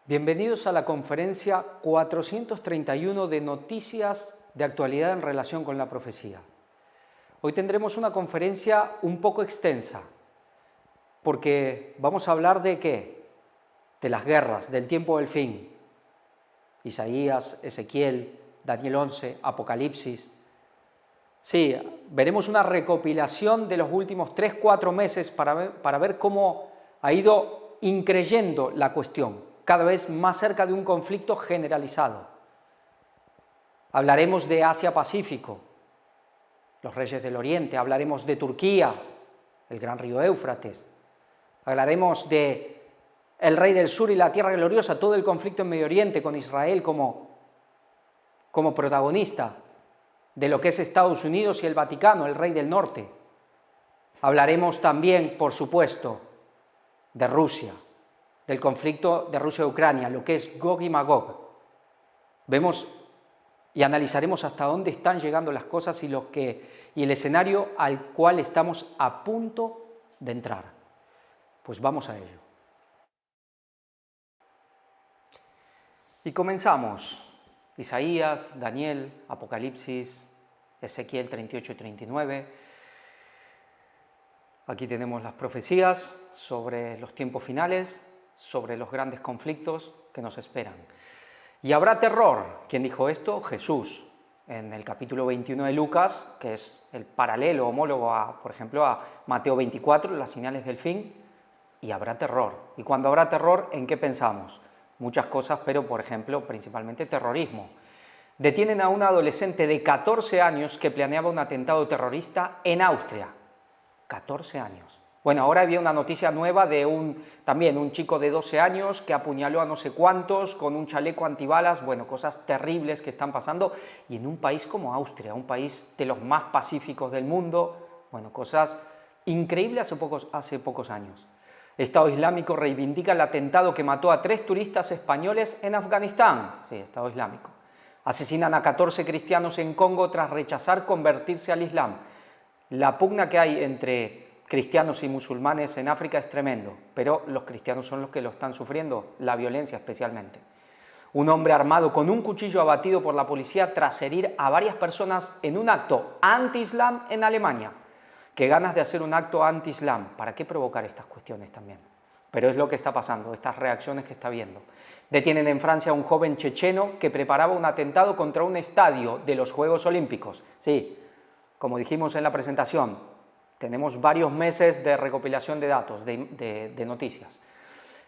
Bienvenidos a la conferencia 431 de noticias de actualidad en relación con la profecía. Hoy tendremos una conferencia un poco extensa, porque vamos a hablar de ¿qué? De las guerras, del tiempo del fin. Isaías, Ezequiel, Daniel 11, Apocalipsis. Sí, veremos una recopilación de los últimos 3-4 meses para ver cómo ha ido increyendo la cuestión, cada vez más cerca de un conflicto generalizado. Hablaremos de Asia-Pacífico, los reyes del Oriente, hablaremos de Turquía, el gran río Éufrates, hablaremos de el rey del sur y la tierra gloriosa, todo el conflicto en Medio Oriente con Israel como protagonista, de lo que es Estados Unidos y el Vaticano, el rey del norte. Hablaremos también, por supuesto, de Rusia, del conflicto de Rusia y Ucrania, lo que es Gog y Magog. Vemos y analizaremos hasta dónde están llegando las cosas y el escenario al cual estamos a punto de entrar. Pues vamos a ello. Y comenzamos. Isaías, Daniel, Apocalipsis, Ezequiel 38 y 39. Aquí tenemos las profecías sobre los tiempos finales, sobre los grandes conflictos que nos esperan. Y habrá terror. ¿Quién dijo esto? Jesús, en el capítulo 21 de Lucas, que es el paralelo homólogo por ejemplo, a Mateo 24, las señales del fin, y habrá terror. Y cuando habrá terror, ¿en qué pensamos? Muchas cosas, pero por ejemplo, principalmente terrorismo. Detienen a un adolescente de 14 años que planeaba un atentado terrorista en Austria. 14 años. Bueno, ahora había una noticia nueva de también un chico de 12 años que apuñaló a no sé cuántos con un chaleco antibalas. Bueno, cosas terribles que están pasando. Y en un país como Austria, un país de los más pacíficos del mundo, bueno, cosas increíbles hace pocos años. Estado Islámico reivindica el atentado que mató a 3 turistas españoles en Afganistán. Sí, Estado Islámico. Asesinan a 14 cristianos en Congo tras rechazar convertirse al Islam. La pugna que hay entre cristianos y musulmanes en África es tremendo, pero los cristianos son los que lo están sufriendo, la violencia especialmente. Un hombre armado con un cuchillo abatido por la policía tras herir a varias personas en un acto anti-islam en Alemania. Qué ganas de hacer un acto anti-islam. ¿Para qué provocar estas cuestiones también? Pero es lo que está pasando, estas reacciones que está viendo. Detienen en Francia a un joven checheno que preparaba un atentado contra un estadio de los Juegos Olímpicos. Sí, como dijimos en la presentación, tenemos varios meses de recopilación de datos, de noticias.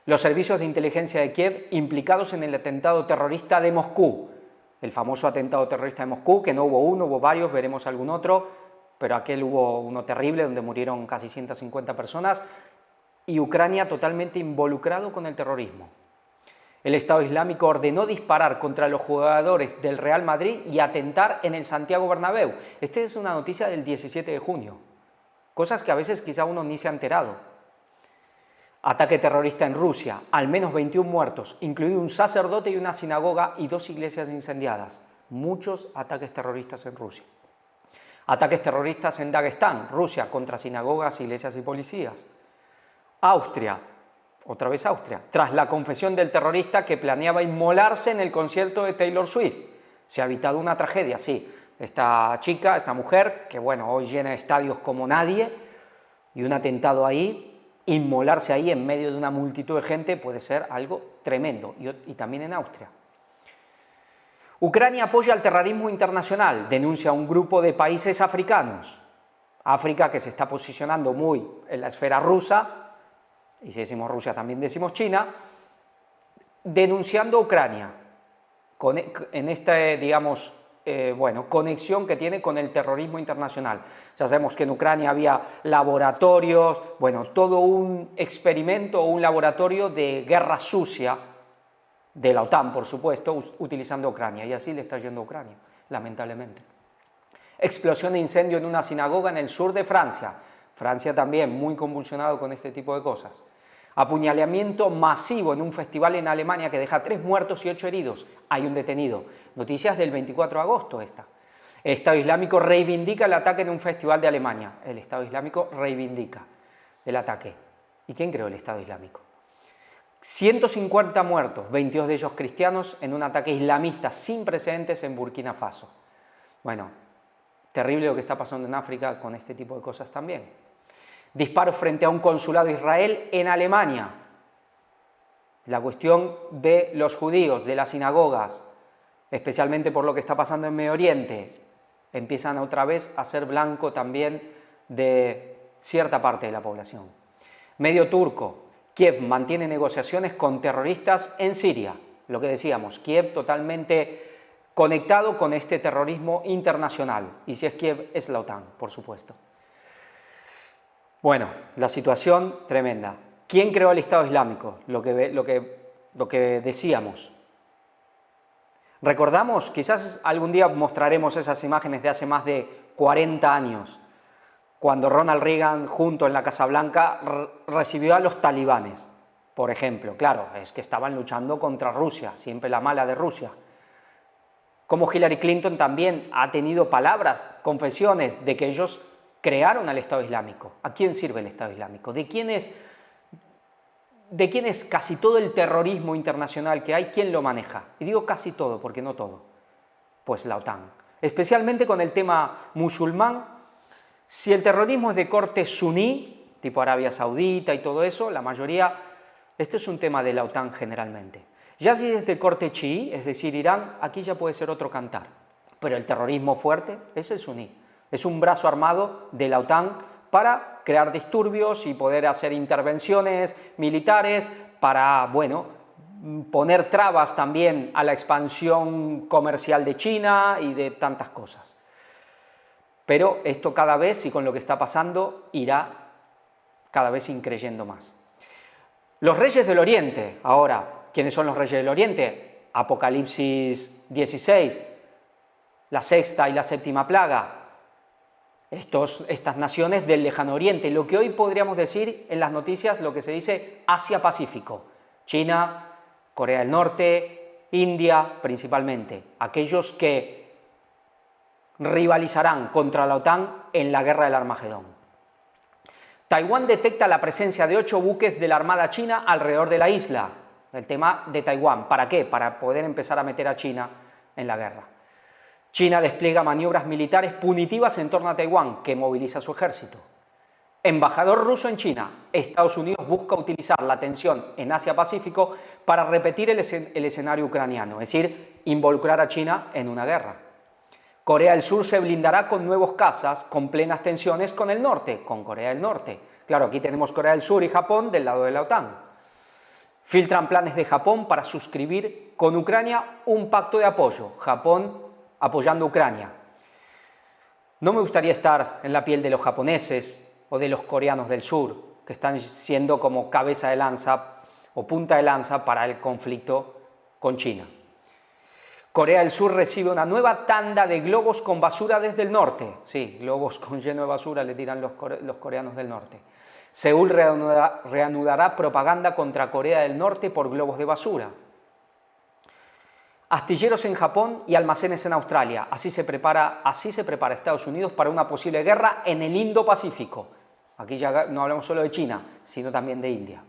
Los servicios de inteligencia de Kiev implicados en el atentado terrorista de Moscú. El famoso atentado terrorista de Moscú, que no hubo uno, hubo varios, veremos algún otro, pero aquel hubo uno terrible donde murieron casi 150 personas, y Ucrania totalmente involucrado con el terrorismo. El Estado Islámico ordenó disparar contra los jugadores del Real Madrid y atentar en el Santiago Bernabéu. Esta es una noticia del 17 de junio, cosas que a veces quizá uno ni se ha enterado. Ataque terrorista en Rusia, al menos 21 muertos, incluido un sacerdote y una sinagoga y 2 iglesias incendiadas. Muchos ataques terroristas en Rusia. Ataques terroristas en Daguestán, Rusia, contra sinagogas, iglesias y policías. Austria, otra vez Austria, tras la confesión del terrorista que planeaba inmolarse en el concierto de Taylor Swift. Se ha evitado una tragedia, sí. Esta chica, esta mujer, que bueno, hoy llena estadios como nadie, y un atentado ahí, inmolarse ahí en medio de una multitud de gente puede ser algo tremendo, y también en Austria. Ucrania apoya el terrorismo internacional, denuncia a un grupo de países africanos. África, que se está posicionando muy en la esfera rusa, y si decimos Rusia también decimos China, denunciando a Ucrania, en esta, digamos, conexión que tiene con el terrorismo internacional. Ya sabemos que en Ucrania había laboratorios, bueno, todo un experimento o un laboratorio de guerra sucia, de la OTAN, por supuesto, utilizando Ucrania, y así le está yendo a Ucrania, lamentablemente. Explosión de incendio en una sinagoga en el sur de Francia. Francia también muy convulsionado con este tipo de cosas. Apuñalamiento masivo en un festival en Alemania que deja 3 muertos y 8 heridos. Hay un detenido. Noticias del 24 de agosto esta. El Estado Islámico reivindica el ataque en un festival de Alemania. El Estado Islámico reivindica el ataque. ¿Y quién creó el Estado Islámico? 150 muertos, 22 de ellos cristianos, en un ataque islamista sin precedentes en Burkina Faso. Bueno, terrible lo que está pasando en África con este tipo de cosas también. Disparos frente a un consulado de Israel en Alemania. La cuestión de los judíos, de las sinagogas, especialmente por lo que está pasando en Medio Oriente, empiezan otra vez a ser blanco también de cierta parte de la población. Medio turco. Kiev mantiene negociaciones con terroristas en Siria. Lo que decíamos, Kiev totalmente conectado con este terrorismo internacional. Y si es Kiev, es la OTAN, por supuesto. Bueno, la situación tremenda. ¿Quién creó el Estado Islámico? Lo que decíamos. Recordamos, quizás algún día mostraremos esas imágenes de hace más de 40 años, cuando Ronald Reagan, junto en la Casa Blanca, recibió a los talibanes, por ejemplo. Claro, es que estaban luchando contra Rusia, siempre la mala de Rusia. Como Hillary Clinton también ha tenido palabras, confesiones de que ellos crearon al Estado Islámico. ¿A quién sirve el Estado Islámico? ¿De quién es casi todo el terrorismo internacional que hay? ¿Quién lo maneja? Y digo casi todo, porque no todo. Pues la OTAN. Especialmente con el tema musulmán. Si el terrorismo es de corte suní, tipo Arabia Saudita y todo eso, la mayoría, este es un tema de la OTAN generalmente. Ya si es de corte chií, es decir, Irán, aquí ya puede ser otro cantar. Pero el terrorismo fuerte es el suní. Es un brazo armado de la OTAN para crear disturbios y poder hacer intervenciones militares para, bueno, poner trabas también a la expansión comercial de China y de tantas cosas. Pero esto cada vez, y con lo que está pasando, irá cada vez increyendo más. Los reyes del Oriente, ahora, ¿quiénes son los reyes del Oriente? Apocalipsis 16, la sexta y la séptima plaga. Estas naciones del lejano Oriente, lo que hoy podríamos decir en las noticias, lo que se dice Asia-Pacífico, China, Corea del Norte, India principalmente, aquellos que rivalizarán contra la OTAN en la guerra del Armagedón. Taiwán detecta la presencia de 8 buques de la Armada China alrededor de la isla. El tema de Taiwán, ¿para qué? Para poder empezar a meter a China en la guerra. China despliega maniobras militares punitivas en torno a Taiwán, que moviliza su ejército. Embajador ruso en China. Estados Unidos busca utilizar la tensión en Asia-Pacífico para repetir el escenario ucraniano, es decir, involucrar a China en una guerra. Corea del Sur se blindará con nuevos cazas con plenas tensiones con el norte, con Corea del Norte. Claro, aquí tenemos Corea del Sur y Japón del lado de la OTAN. Filtran planes de Japón para suscribir con Ucrania un pacto de apoyo. Japón apoyando a Ucrania. No me gustaría estar en la piel de los japoneses o de los coreanos del sur, que están siendo como cabeza de lanza o punta de lanza para el conflicto con China. Corea del Sur recibe una nueva tanda de globos con basura desde el norte. Sí, globos con lleno de basura le tiran los coreanos del norte. Seúl reanudará propaganda contra Corea del Norte por globos de basura. Astilleros en Japón y almacenes en Australia. Así se prepara Estados Unidos para una posible guerra en el Indo-Pacífico. Aquí ya no hablamos solo de China, sino también de India.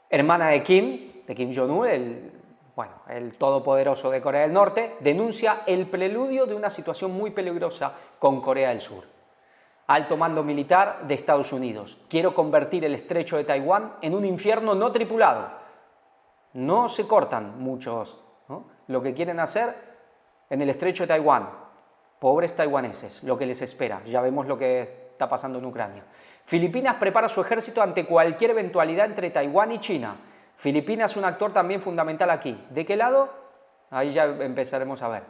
Hermana de Kim Jong-un, el todopoderoso de Corea del Norte, denuncia el preludio de una situación muy peligrosa con Corea del Sur. Alto mando militar de Estados Unidos. Quiero convertir el estrecho de Taiwán en un infierno no tripulado. No se cortan muchos, ¿no? Lo que quieren hacer en el estrecho de Taiwán. Pobres taiwaneses, lo que les espera. Ya vemos lo que está pasando en Ucrania. Filipinas prepara su ejército ante cualquier eventualidad entre Taiwán y China. Filipinas es un actor también fundamental aquí. ¿De qué lado? Ahí ya empezaremos a ver.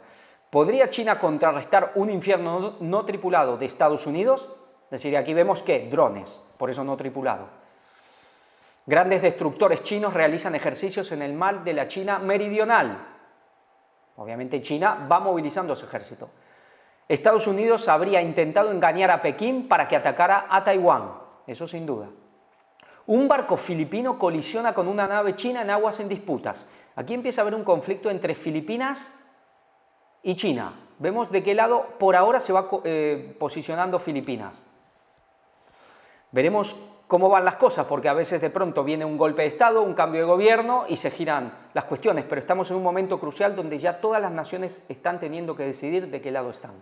¿Podría China contrarrestar un infierno no tripulado de Estados Unidos? Es decir, aquí vemos que drones, por eso no tripulado. Grandes destructores chinos realizan ejercicios en el mar de la China meridional. Obviamente China va movilizando su ejército. Estados Unidos habría intentado engañar a Pekín para que atacara a Taiwán, eso sin duda. Un barco filipino colisiona con una nave china en aguas en disputas. Aquí empieza a haber un conflicto entre Filipinas y China. Vemos de qué lado por ahora se va posicionando Filipinas. Veremos cómo van las cosas, porque a veces de pronto viene un golpe de Estado, un cambio de gobierno y se giran las cuestiones, pero estamos en un momento crucial donde ya todas las naciones están teniendo que decidir de qué lado están.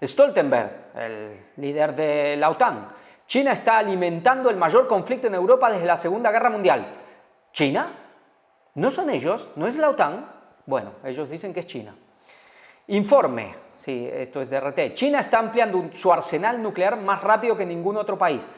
Stoltenberg, el líder de la OTAN: China está alimentando el mayor conflicto en Europa desde la Segunda Guerra Mundial. ¿China? ¿No son ellos? ¿No es la OTAN? Bueno, ellos dicen que es China. Informe, sí, esto es de RT: China está ampliando su arsenal nuclear más rápido que ningún otro país.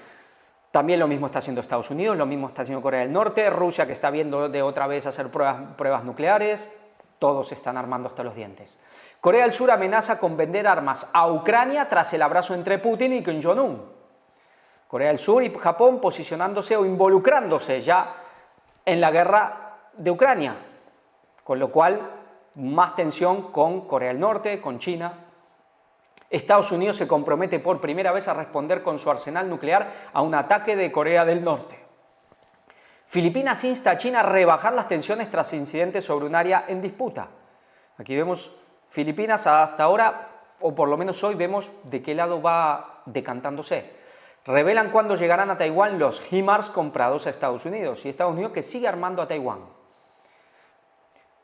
También lo mismo está haciendo Estados Unidos, lo mismo está haciendo Corea del Norte, Rusia, que está viendo de otra vez hacer pruebas nucleares. Todos se están armando hasta los dientes. Corea del Sur amenaza con vender armas a Ucrania tras el abrazo entre Putin y Kim Jong-un. Corea del Sur y Japón posicionándose o involucrándose ya en la guerra de Ucrania, con lo cual más tensión con Corea del Norte, con China. Estados Unidos se compromete por primera vez a responder con su arsenal nuclear a un ataque de Corea del Norte. Filipinas insta a China a rebajar las tensiones tras incidentes sobre un área en disputa. Aquí vemos Filipinas hasta ahora, o por lo menos hoy vemos de qué lado va decantándose. Revelan cuándo llegarán a Taiwán los HIMARS comprados a Estados Unidos, y Estados Unidos que sigue armando a Taiwán.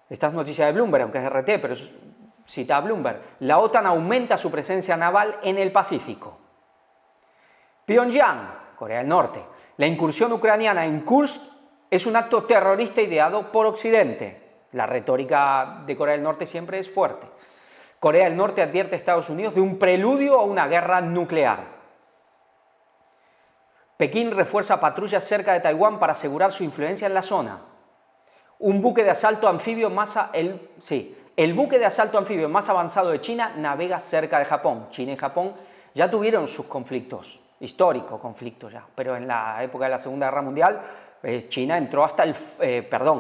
Esta es noticia de Bloomberg, aunque es RT, pero cita a Bloomberg. La OTAN aumenta su presencia naval en el Pacífico. Pyongyang, Corea del Norte: la incursión ucraniana en Kursk es un acto terrorista ideado por Occidente. La retórica de Corea del Norte siempre es fuerte. Corea del Norte advierte a Estados Unidos de un preludio a una guerra nuclear. Pekín refuerza patrullas cerca de Taiwán para asegurar su influencia en la zona. Un buque de asalto anfibio el buque de asalto anfibio más avanzado de China navega cerca de Japón. China y Japón ya tuvieron sus conflictos, históricos conflictos ya, pero en la época de la Segunda Guerra Mundial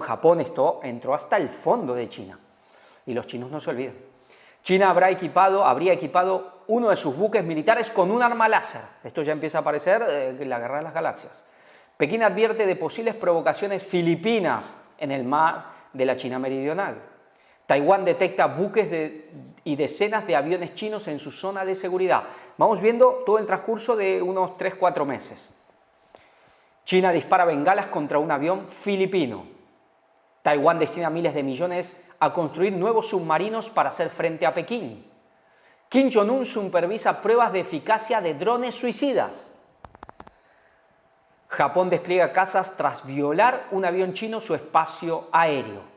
Japón entró hasta el fondo de China, y los chinos no se olvidan. China habría equipado uno de sus buques militares con un arma láser. Esto ya empieza a aparecer en la Guerra de las Galaxias. Pekín advierte de posibles provocaciones filipinas en el mar de la China meridional. Taiwán detecta buques y decenas de aviones chinos en su zona de seguridad. Vamos viendo todo el transcurso de unos 3-4 meses. China dispara bengalas contra un avión filipino. Taiwán destina miles de millones a construir nuevos submarinos para hacer frente a Pekín. Kim Jong-un supervisa pruebas de eficacia de drones suicidas. Japón despliega cazas tras violar un avión chino su espacio aéreo.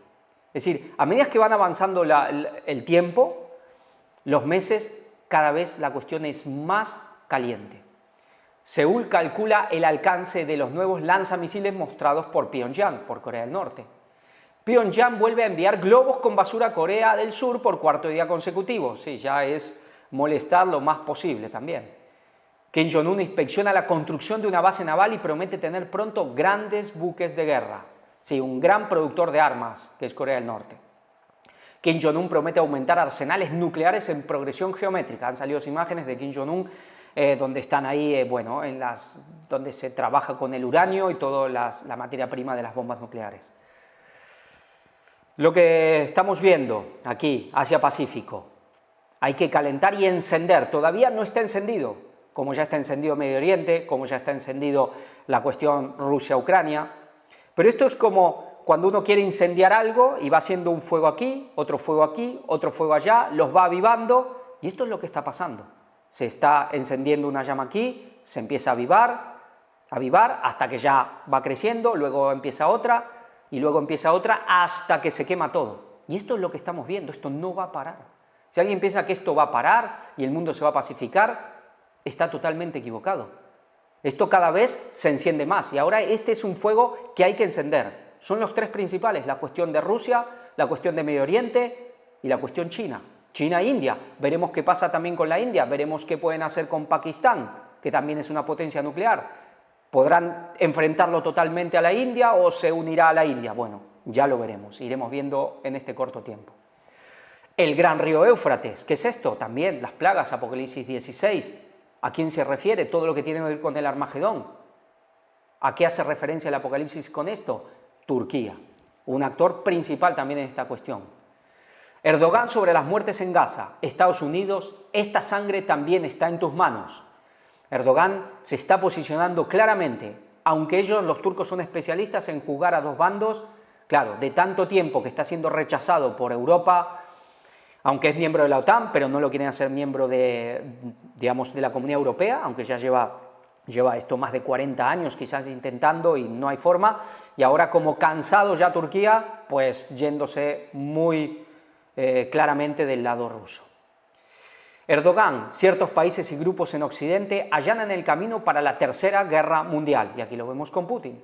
Es decir, a medida que van avanzando el tiempo, los meses, cada vez la cuestión es más caliente. Seúl calcula el alcance de los nuevos lanzamisiles mostrados por Pyongyang, por Corea del Norte. Pyongyang vuelve a enviar globos con basura a Corea del Sur por cuarto día consecutivo. Sí, ya es molestar lo más posible también. Kim Jong-un inspecciona la construcción de una base naval y promete tener pronto grandes buques de guerra. Sí, un gran productor de armas, que es Corea del Norte. Kim Jong-un promete aumentar arsenales nucleares en progresión geométrica. Han salido imágenes de Kim Jong-un donde están ahí, donde se trabaja con el uranio y toda la materia prima de las bombas nucleares. Lo que estamos viendo aquí, Asia-Pacífico, hay que calentar y encender. Todavía no está encendido, como ya está encendido Medio Oriente, como ya está encendido la cuestión Rusia-Ucrania. Pero esto es como cuando uno quiere incendiar algo y va haciendo un fuego aquí, otro fuego allá, los va avivando, y esto es lo que está pasando. Se está encendiendo una llama aquí, se empieza a avivar hasta que ya va creciendo, luego empieza otra, y luego empieza otra, hasta que se quema todo. Y esto es lo que estamos viendo, esto no va a parar. Si alguien piensa que esto va a parar y el mundo se va a pacificar, está totalmente equivocado. Esto cada vez se enciende más, y ahora este es un fuego que hay que encender. Son los tres principales: la cuestión de Rusia, la cuestión de Medio Oriente y la cuestión China. China e India. Veremos qué pasa también con la India, veremos qué pueden hacer con Pakistán, que también es una potencia nuclear. ¿Podrán enfrentarlo totalmente a la India o se unirá a la India? Bueno, ya lo veremos, iremos viendo en este corto tiempo. El gran río Éufrates, ¿qué es esto? También las plagas, Apocalipsis 16. ¿A quién se refiere? Todo lo que tiene que ver con el Armagedón. ¿A qué hace referencia el Apocalipsis con esto? Turquía, un actor principal también en esta cuestión. Erdogan sobre las muertes en Gaza. Estados Unidos: esta sangre también está en tus manos. Erdogan se está posicionando claramente, aunque ellos, los turcos, son especialistas en juzgar a dos bandos, claro, de tanto tiempo que está siendo rechazado por Europa, aunque es miembro de la OTAN, pero no lo quieren hacer miembro de, digamos, de la Comunidad Europea, aunque ya lleva esto más de 40 años quizás intentando y no hay forma, y ahora como cansado ya Turquía, pues yéndose muy claramente del lado ruso. Erdogan, ciertos países y grupos en Occidente allanan el camino para la Tercera Guerra Mundial, y aquí lo vemos con Putin.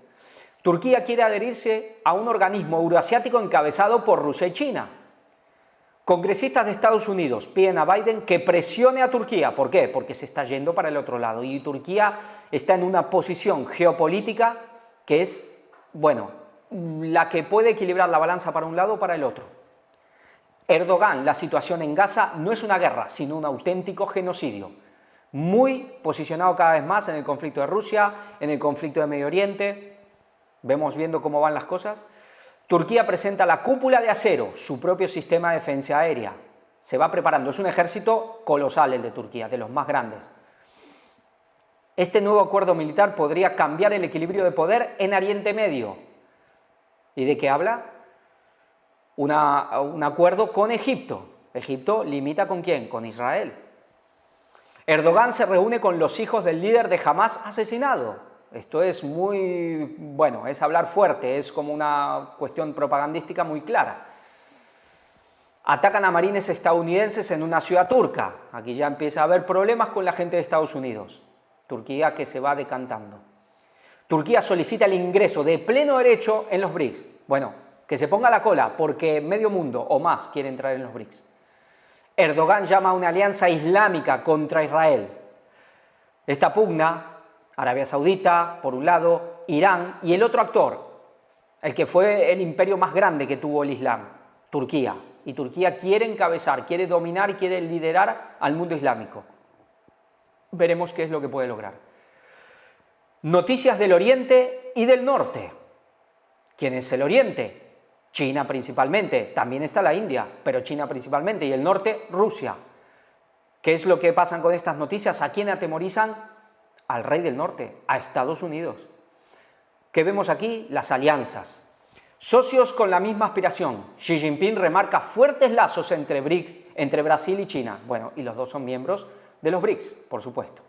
Turquía quiere adherirse a un organismo euroasiático encabezado por Rusia y China. Congresistas de Estados Unidos piden a Biden que presione a Turquía. ¿Por qué? Porque se está yendo para el otro lado y Turquía está en una posición geopolítica que es, bueno, la que puede equilibrar la balanza para un lado o para el otro. Erdogan, la situación en Gaza no es una guerra, sino un auténtico genocidio. Muy posicionado cada vez más en el conflicto de Rusia, en el conflicto de Medio Oriente. Vemos viendo cómo van las cosas. Turquía presenta la cúpula de acero, su propio sistema de defensa aérea. Se va preparando, es un ejército colosal el de Turquía, de los más grandes. Este nuevo acuerdo militar podría cambiar el equilibrio de poder en Oriente Medio. ¿Y de qué habla? Un acuerdo con Egipto. ¿Egipto limita con quién? Con Israel. Erdogan se reúne con los hijos del líder de Hamás asesinado. Esto es muy, bueno, es hablar fuerte, es como una cuestión propagandística muy clara. Atacan a marines estadounidenses en una ciudad turca. Aquí ya empieza a haber problemas con la gente de Estados Unidos. Turquía que se va decantando. Turquía solicita el ingreso de pleno derecho en los BRICS. Bueno, que se ponga la cola porque medio mundo o más quiere entrar en los BRICS. Erdogan llama a una alianza islámica contra Israel. Esta pugna, Arabia Saudita, por un lado, Irán, y el otro actor, el que fue el imperio más grande que tuvo el Islam, Turquía. Y Turquía quiere encabezar, quiere dominar y quiere liderar al mundo islámico. Veremos qué es lo que puede lograr. Noticias del Oriente y del Norte. ¿Quién es el Oriente? China principalmente, también está la India, pero China principalmente, y el Norte, Rusia. ¿Qué es lo que pasa con estas noticias? ¿A quién atemorizan? Al rey del norte, a Estados Unidos. ¿Qué vemos aquí? Las alianzas. Socios con la misma aspiración. Xi Jinping remarca fuertes lazos entre Brasil y China. Bueno, y los dos son miembros de los BRICS, por supuesto.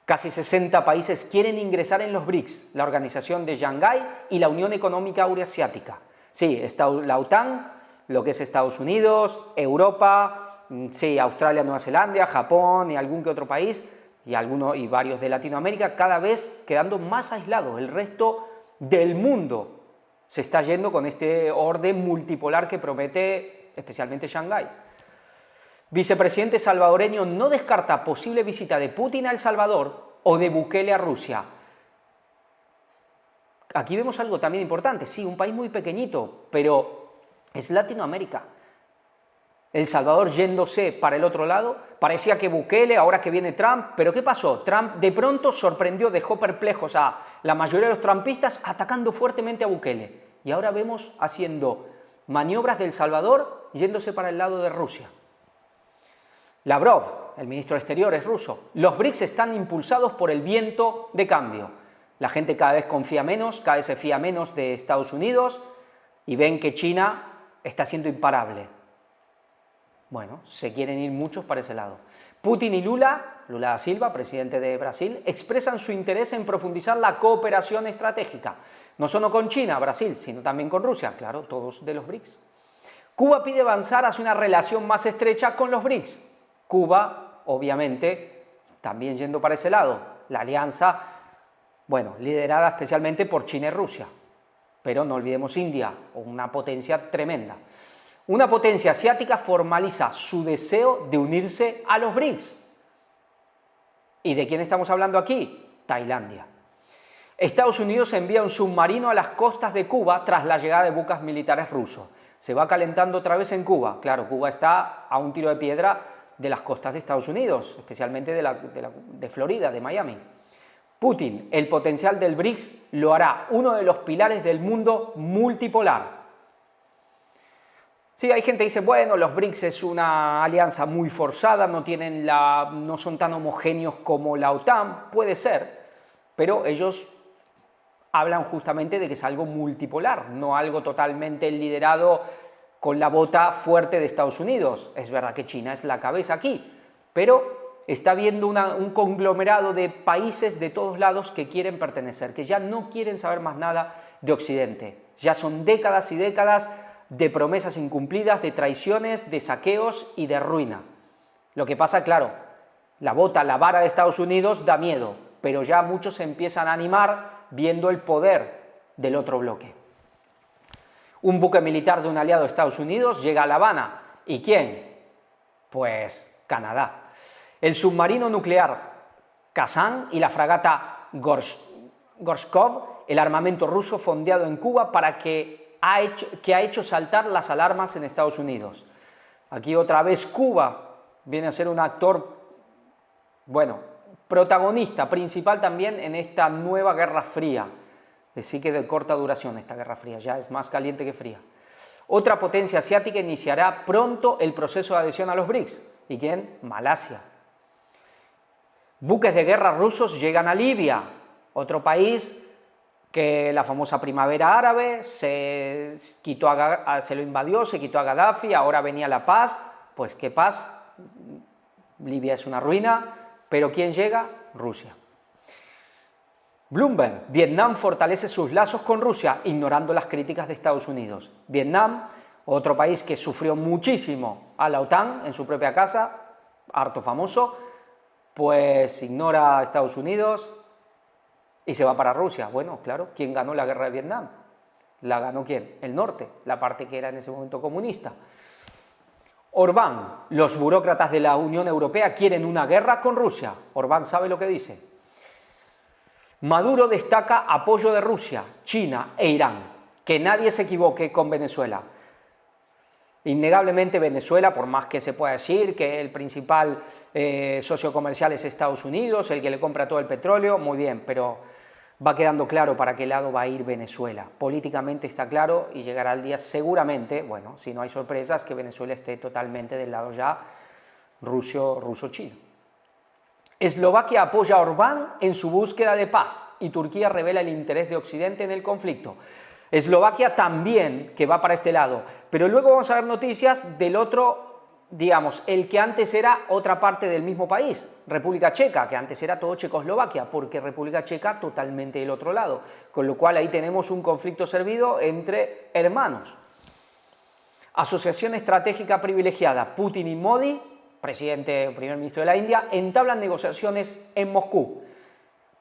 Casi 60 países quieren ingresar en los BRICS, la Organización de Shanghái y la Unión Económica Eurasiática. Sí, está la OTAN, lo que es Estados Unidos, Europa, sí, Australia, Nueva Zelanda, Japón y algún que otro país, y varios de Latinoamérica, cada vez quedando más aislados. El resto del mundo se está yendo con este orden multipolar que promete especialmente Shanghái. Vicepresidente salvadoreño no descarta posible visita de Putin a El Salvador o de Bukele a Rusia. Aquí vemos algo también importante, sí, un país muy pequeñito, pero es Latinoamérica. El Salvador yéndose para el otro lado, parecía que Bukele, ahora que viene Trump, pero ¿qué pasó? Trump de pronto sorprendió, dejó perplejos a la mayoría de los trumpistas atacando fuertemente a Bukele. Y ahora vemos haciendo maniobras del Salvador yéndose para el lado de Rusia. Lavrov, el ministro de Exteriores ruso, los BRICS están impulsados por el viento de cambio. La gente cada vez confía menos, cada vez se fía menos de Estados Unidos y ven que China está siendo imparable. Bueno, se quieren ir muchos para ese lado. Putin y Lula da Silva, presidente de Brasil, expresan su interés en profundizar la cooperación estratégica, no solo con China, Brasil, sino también con Rusia, claro, todos de los BRICS. Cuba pide avanzar hacia una relación más estrecha con los BRICS. Cuba, obviamente, también yendo para ese lado, la alianza, bueno, liderada especialmente por China y Rusia, pero no olvidemos India, una potencia tremenda. Una potencia asiática formaliza su deseo de unirse a los BRICS. ¿Y de quién estamos hablando aquí? Tailandia. Estados Unidos envía un submarino a las costas de Cuba tras la llegada de buques militares rusos. Se va calentando otra vez en Cuba. Claro, Cuba está a un tiro de piedra de las costas de Estados Unidos, especialmente de Florida, de Miami. Putin, el potencial del BRICS lo hará uno de los pilares del mundo multipolar. Sí, hay gente que dice, bueno, los BRICS es una alianza muy forzada, no son tan homogéneos como la OTAN, puede ser, pero ellos hablan justamente de que es algo multipolar, no algo totalmente liderado con la bota fuerte de Estados Unidos. Es verdad que China es la cabeza aquí, pero está habiendo un conglomerado de países de todos lados que quieren pertenecer, que ya no quieren saber más nada de Occidente. Ya son décadas y décadas de promesas incumplidas, de traiciones, de saqueos y de ruina. Lo que pasa, claro, la vara de Estados Unidos da miedo, pero ya muchos se empiezan a animar viendo el poder del otro bloque. Un buque militar de un aliado de Estados Unidos llega a La Habana. ¿Y quién? Pues Canadá. El submarino nuclear Kazán y la fragata Gorshkov, el armamento ruso fondeado en Cuba que ha hecho saltar las alarmas en Estados Unidos. Aquí otra vez Cuba viene a ser un actor, bueno, protagonista principal también en esta nueva Guerra Fría. Sí que de corta duración esta Guerra Fría, ya es más caliente que fría. Otra potencia asiática iniciará pronto el proceso de adhesión a los BRICS. ¿Y quién? Malasia. Buques de guerra rusos llegan a Libia, otro país que la famosa primavera árabe se lo invadió, se quitó a Gaddafi, ahora venía la paz. Pues ¿qué paz? Libia es una ruina, pero ¿quién llega? Rusia. Bloomberg, Vietnam fortalece sus lazos con Rusia, ignorando las críticas de Estados Unidos. Vietnam, otro país que sufrió muchísimo a la OTAN en su propia casa, harto famoso, pues ignora a Estados Unidos y se va para Rusia. Bueno, claro, ¿quién ganó la guerra de Vietnam? ¿La ganó quién? El norte, la parte que era en ese momento comunista. Orbán, los burócratas de la Unión Europea quieren una guerra con Rusia. Orbán sabe lo que dice. Maduro destaca apoyo de Rusia, China e Irán. Que nadie se equivoque con Venezuela. Innegablemente Venezuela, por más que se pueda decir que el principal socio comercial es Estados Unidos, el que le compra todo el petróleo, muy bien, pero va quedando claro para qué lado va a ir Venezuela. Políticamente está claro y llegará el día seguramente, bueno, si no hay sorpresas, que Venezuela esté totalmente del lado ya ruso-chino. Eslovaquia apoya a Orbán en su búsqueda de paz y Turquía revela el interés de Occidente en el conflicto. Eslovaquia también, que va para este lado, pero luego vamos a ver noticias del otro, digamos, el que antes era otra parte del mismo país, República Checa, que antes era todo Checoslovaquia, porque República Checa totalmente del otro lado, con lo cual ahí tenemos un conflicto servido entre hermanos. Asociación estratégica privilegiada, Putin y Modi, primer ministro de la India, entablan negociaciones en Moscú.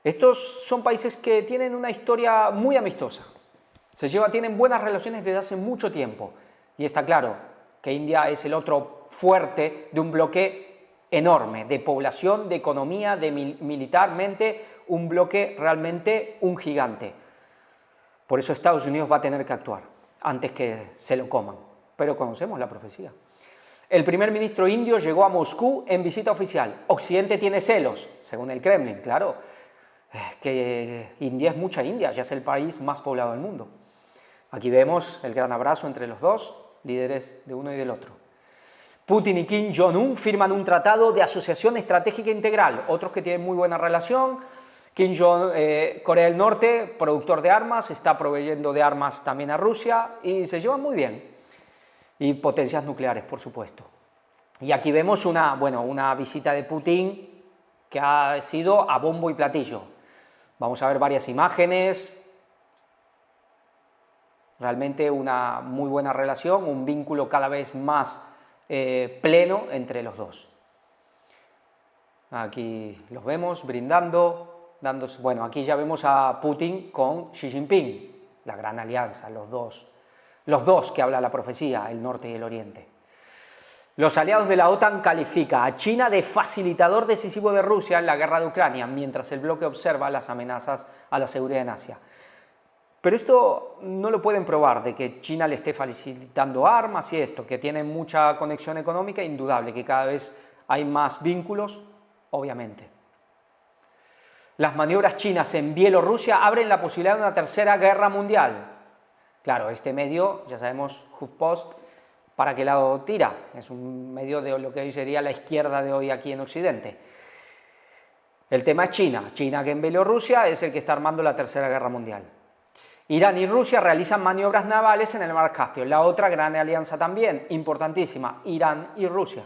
Estos son países que tienen una historia muy amistosa. Tienen buenas relaciones desde hace mucho tiempo. Y está claro que India es el otro fuerte de un bloque enorme, de población, de economía, militarmente, un bloque realmente un gigante. Por eso Estados Unidos va a tener que actuar antes que se lo coman. Pero conocemos la profecía. El primer ministro indio llegó a Moscú en visita oficial. Occidente tiene celos, según el Kremlin, claro. Que India es mucha India, ya es el país más poblado del mundo. Aquí vemos el gran abrazo entre los dos, líderes de uno y del otro. Putin y Kim Jong-un firman un tratado de asociación estratégica integral, otros que tienen muy buena relación. Corea del Norte, productor de armas, está proveyendo de armas también a Rusia y se llevan muy bien. Y potencias nucleares, por supuesto. Y aquí vemos una visita de Putin que ha sido a bombo y platillo. Vamos a ver varias imágenes. Realmente una muy buena relación, un vínculo cada vez más pleno entre los dos. Aquí los vemos brindando, dándose. Bueno, aquí ya vemos a Putin con Xi Jinping, la gran alianza, los dos que habla la profecía, el norte y el oriente. Los aliados de la OTAN califican a China de facilitador decisivo de Rusia en la guerra de Ucrania, mientras el bloque observa las amenazas a la seguridad en Asia. Pero esto no lo pueden probar, de que China le esté facilitando armas y esto, que tiene mucha conexión económica, indudable, que cada vez hay más vínculos, obviamente. Las maniobras chinas en Bielorrusia abren la posibilidad de una tercera guerra mundial. Claro, este medio, ya sabemos, HuffPost, ¿para qué lado tira? Es un medio de lo que hoy sería la izquierda de hoy aquí en Occidente. El tema es China. China, que en Bielorrusia es el que está armando la Tercera Guerra Mundial. Irán y Rusia realizan maniobras navales en el mar Caspio. La otra gran alianza también, importantísima, Irán y Rusia.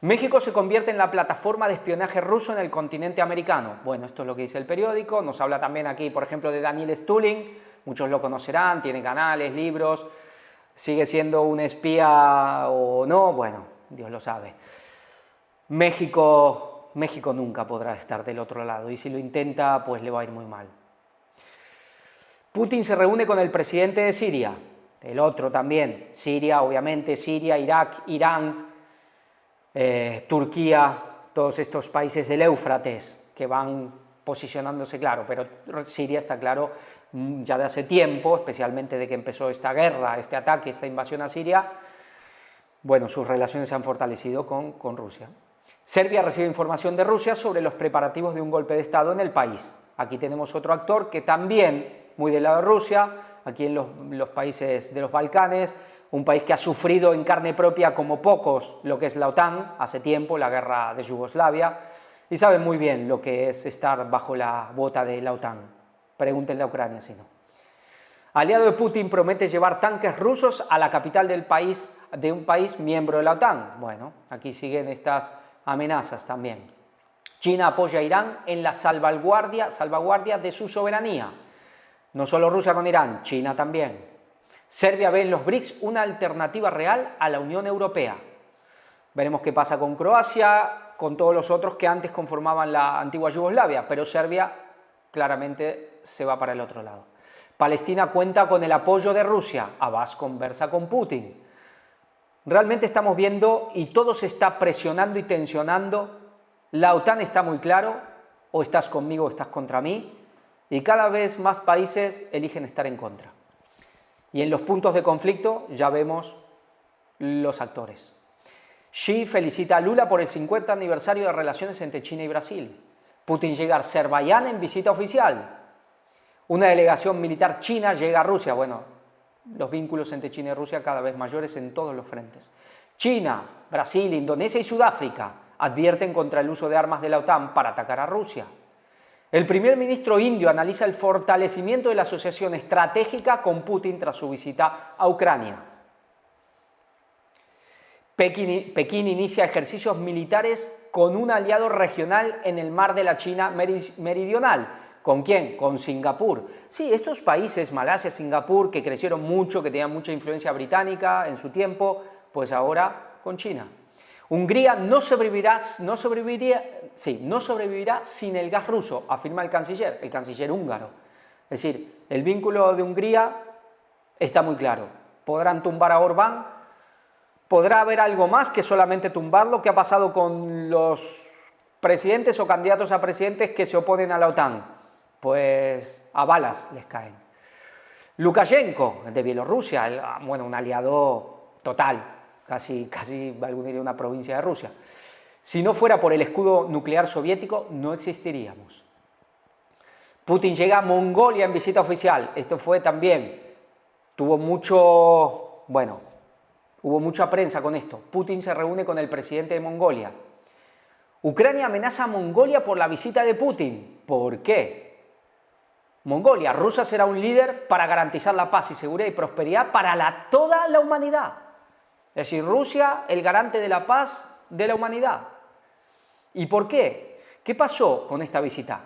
México se convierte en la plataforma de espionaje ruso en el continente americano. Bueno, esto es lo que dice el periódico. Nos habla también aquí, por ejemplo, de Daniel Stulin. Muchos lo conocerán, tiene canales, libros. ¿Sigue siendo un espía o no? Bueno, Dios lo sabe. México nunca podrá estar del otro lado y si lo intenta, pues le va a ir muy mal. Putin se reúne con el presidente de Siria, el otro también, Siria, obviamente, Siria, Irak, Irán, Turquía, todos estos países del Éufrates que van posicionándose, claro, pero Siria está claro ya de hace tiempo, especialmente de que empezó esta guerra, este ataque, esta invasión a Siria, bueno, sus relaciones se han fortalecido con Rusia. Serbia recibe información de Rusia sobre los preparativos de un golpe de Estado en el país. Aquí tenemos otro actor que también, muy del lado de Rusia, aquí en los países de los Balcanes, un país que ha sufrido en carne propia como pocos lo que es la OTAN, hace tiempo, la guerra de Yugoslavia, y sabe muy bien lo que es estar bajo la bota de la OTAN. Pregúntenle a Ucrania si no. Aliado de Putin promete llevar tanques rusos a la capital del país, de un país miembro de la OTAN. Bueno, aquí siguen estas amenazas también. China apoya a Irán en la salvaguardia de su soberanía. No solo Rusia con Irán, China también. Serbia ve en los BRICS una alternativa real a la Unión Europea. Veremos qué pasa con Croacia, con todos los otros que antes conformaban la antigua Yugoslavia, pero Serbia claramente se va para el otro lado. Palestina cuenta con el apoyo de Rusia. Abbas conversa con Putin. Realmente estamos viendo y todo se está presionando y tensionando. La OTAN está muy claro, o estás conmigo o estás contra mí, y cada vez más países eligen estar en contra. Y en los puntos de conflicto ya vemos los actores. Xi felicita a Lula por el 50 aniversario de relaciones entre China y Brasil. Putin llega a Azerbaiyán en visita oficial. Una delegación militar china llega a Rusia. Bueno, los vínculos entre China y Rusia cada vez mayores en todos los frentes. China, Brasil, Indonesia y Sudáfrica advierten contra el uso de armas de la OTAN para atacar a Rusia. El primer ministro indio analiza el fortalecimiento de la asociación estratégica con Putin tras su visita a Ucrania. Pekín inicia ejercicios militares con un aliado regional en el mar de la China meridional. ¿Con quién? Con Singapur. Sí, estos países, Malasia, Singapur, que crecieron mucho, que tenían mucha influencia británica en su tiempo, pues ahora con China. Hungría no sobrevivirá sin el gas ruso, afirma el canciller húngaro. Es decir, el vínculo de Hungría está muy claro. Podrán tumbar a Orbán, podrá haber algo más que solamente tumbarlo. ¿Qué ha pasado con los presidentes o candidatos a presidentes que se oponen a la OTAN? Pues a balas les caen. Lukashenko, de Bielorrusia, bueno, un aliado total, casi alguno diría una provincia de Rusia. Si no fuera por el escudo nuclear soviético, no existiríamos. Putin llega a Mongolia en visita oficial. Esto fue también, hubo mucha prensa con esto. Putin se reúne con el presidente de Mongolia. Ucrania amenaza a Mongolia por la visita de Putin. ¿Por qué? Mongolia, Rusia será un líder para garantizar la paz y seguridad y prosperidad para toda la humanidad. Es decir, Rusia, el garante de la paz de la humanidad. ¿Y por qué? ¿Qué pasó con esta visita?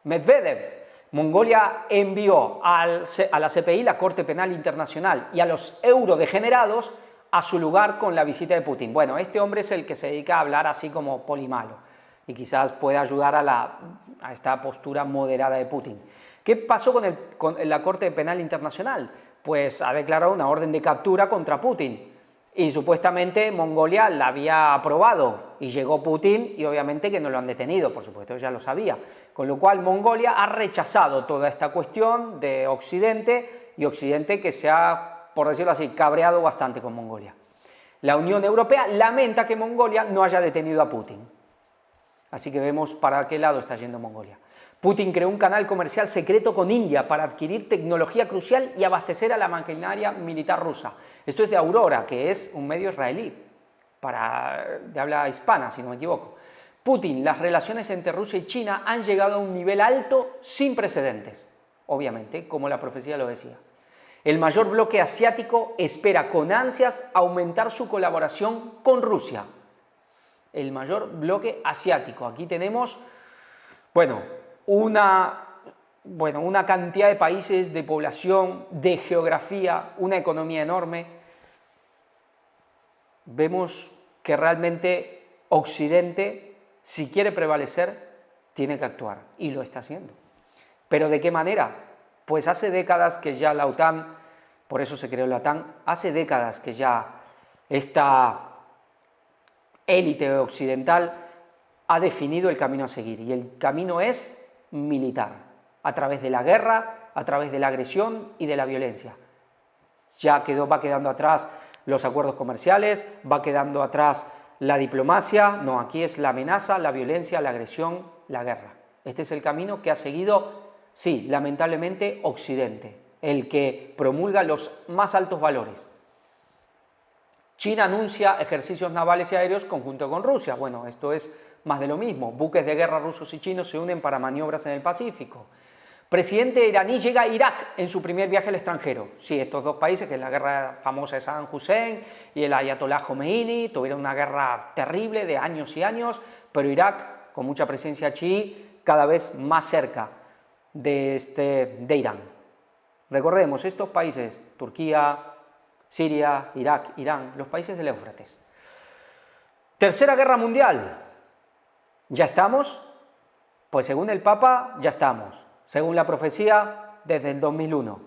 Medvedev, Mongolia envió a la CPI, la Corte Penal Internacional, y a los eurodegenerados a su lugar con la visita de Putin. Bueno, este hombre es el que se dedica a hablar así como polimalo y quizás pueda ayudar a esta postura moderada de Putin. ¿Qué pasó con la Corte Penal Internacional? Pues ha declarado una orden de captura contra Putin. Y supuestamente Mongolia la había aprobado y llegó Putin y obviamente que no lo han detenido, por supuesto, ya lo sabía. Con lo cual Mongolia ha rechazado toda esta cuestión de Occidente y Occidente que se ha, por decirlo así, cabreado bastante con Mongolia. La Unión Europea lamenta que Mongolia no haya detenido a Putin. Así que vemos para qué lado está yendo Mongolia. Putin creó un canal comercial secreto con India para adquirir tecnología crucial y abastecer a la maquinaria militar rusa. Esto es de Aurora, que es un medio israelí, de habla hispana, si no me equivoco. Putin, las relaciones entre Rusia y China han llegado a un nivel alto sin precedentes, obviamente, como la profecía lo decía. El mayor bloque asiático espera con ansias aumentar su colaboración con Rusia. El mayor bloque asiático. Aquí tenemos, una cantidad de países, de población, de geografía, una economía enorme. Vemos que realmente Occidente, si quiere prevalecer, tiene que actuar, y lo está haciendo. ¿Pero de qué manera? Pues hace décadas que ya la OTAN, por eso se creó la OTAN, hace décadas que ya esta élite occidental ha definido el camino a seguir, y el camino es militar, a través de la guerra, a través de la agresión y de la violencia. Va quedando atrás los acuerdos comerciales, va quedando atrás la diplomacia, no, aquí es la amenaza, la violencia, la agresión, la guerra. Este es el camino que ha seguido, sí, lamentablemente, Occidente, el que promulga los más altos valores. China anuncia ejercicios navales y aéreos conjunto con Rusia. Bueno, esto es más de lo mismo. Buques de guerra rusos y chinos se unen para maniobras en el Pacífico. Presidente iraní llega a Irak en su primer viaje al extranjero. Sí, estos dos países, que es la guerra famosa de Saddam Hussein y el ayatolá Khomeini, tuvieron una guerra terrible de años y años, pero Irak, con mucha presencia chií, cada vez más cerca de Irán. Recordemos, estos países, Turquía, Siria, Irak, Irán, los países del Éufrates. Tercera Guerra Mundial. ¿Ya estamos? Pues según el Papa, ya estamos. Según la profecía, desde el 2001.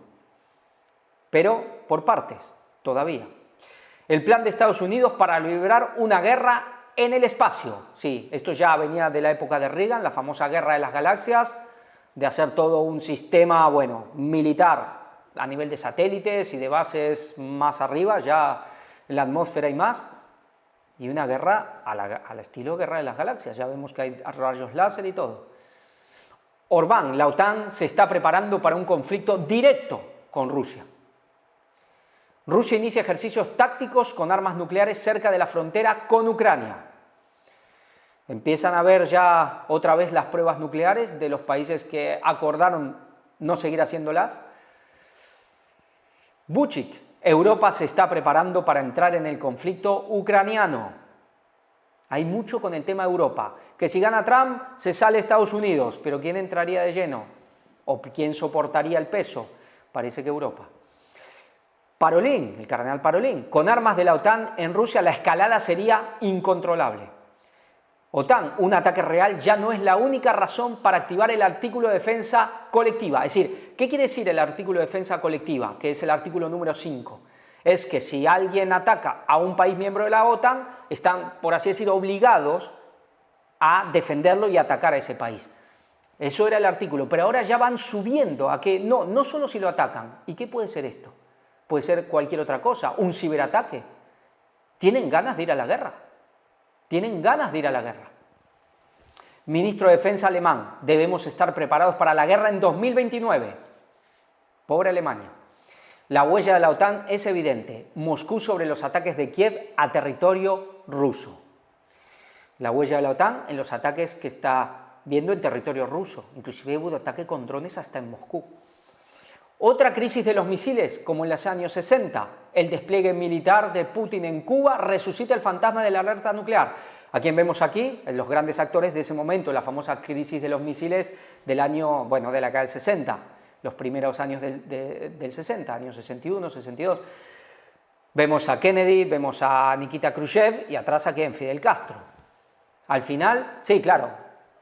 Pero por partes, todavía. El plan de Estados Unidos para librar una guerra en el espacio. Sí, esto ya venía de la época de Reagan, la famosa Guerra de las Galaxias, de hacer todo un sistema, militar a nivel de satélites y de bases más arriba, ya en la atmósfera y más, y una guerra al estilo Guerra de las Galaxias. Ya vemos que hay rayos láser y todo. Orbán, la OTAN se está preparando para un conflicto directo con Rusia. Rusia inicia ejercicios tácticos con armas nucleares cerca de la frontera con Ucrania. Empiezan a ver ya otra vez las pruebas nucleares de los países que acordaron no seguir haciéndolas. Vučić, Europa se está preparando para entrar en el conflicto ucraniano. Hay mucho con el tema Europa, que si gana Trump se sale Estados Unidos, pero ¿quién entraría de lleno? ¿O quién soportaría el peso? Parece que Europa. Parolín, el cardenal Parolín, con armas de la OTAN en Rusia la escalada sería incontrolable. OTAN, un ataque real ya no es la única razón para activar el artículo de defensa colectiva. Es decir, ¿qué quiere decir el artículo de defensa colectiva? Que es el artículo número 5. Es que si alguien ataca a un país miembro de la OTAN, están, por así decir, obligados a defenderlo y atacar a ese país. Eso era el artículo, pero ahora ya van subiendo a que no solo si lo atacan. ¿Y qué puede ser esto? Puede ser cualquier otra cosa, un ciberataque. Tienen ganas de ir a la guerra. Tienen ganas de ir a la guerra. Ministro de Defensa alemán, debemos estar preparados para la guerra en 2029. Pobre Alemania. La huella de la OTAN es evidente. Moscú sobre los ataques de Kiev a territorio ruso. La huella de la OTAN en los ataques que está viendo en territorio ruso. Inclusive hubo ataque con drones hasta en Moscú. Otra crisis de los misiles, como en los años 60. El despliegue militar de Putin en Cuba resucita el fantasma de la alerta nuclear. ¿A quién vemos aquí? Los grandes actores de ese momento, la famosa crisis de los misiles del año, de la década del 60. Los primeros años del 60, años 61, 62. Vemos a Kennedy, vemos a Nikita Khrushchev y atrás a quién, Fidel Castro. Al final, sí, claro,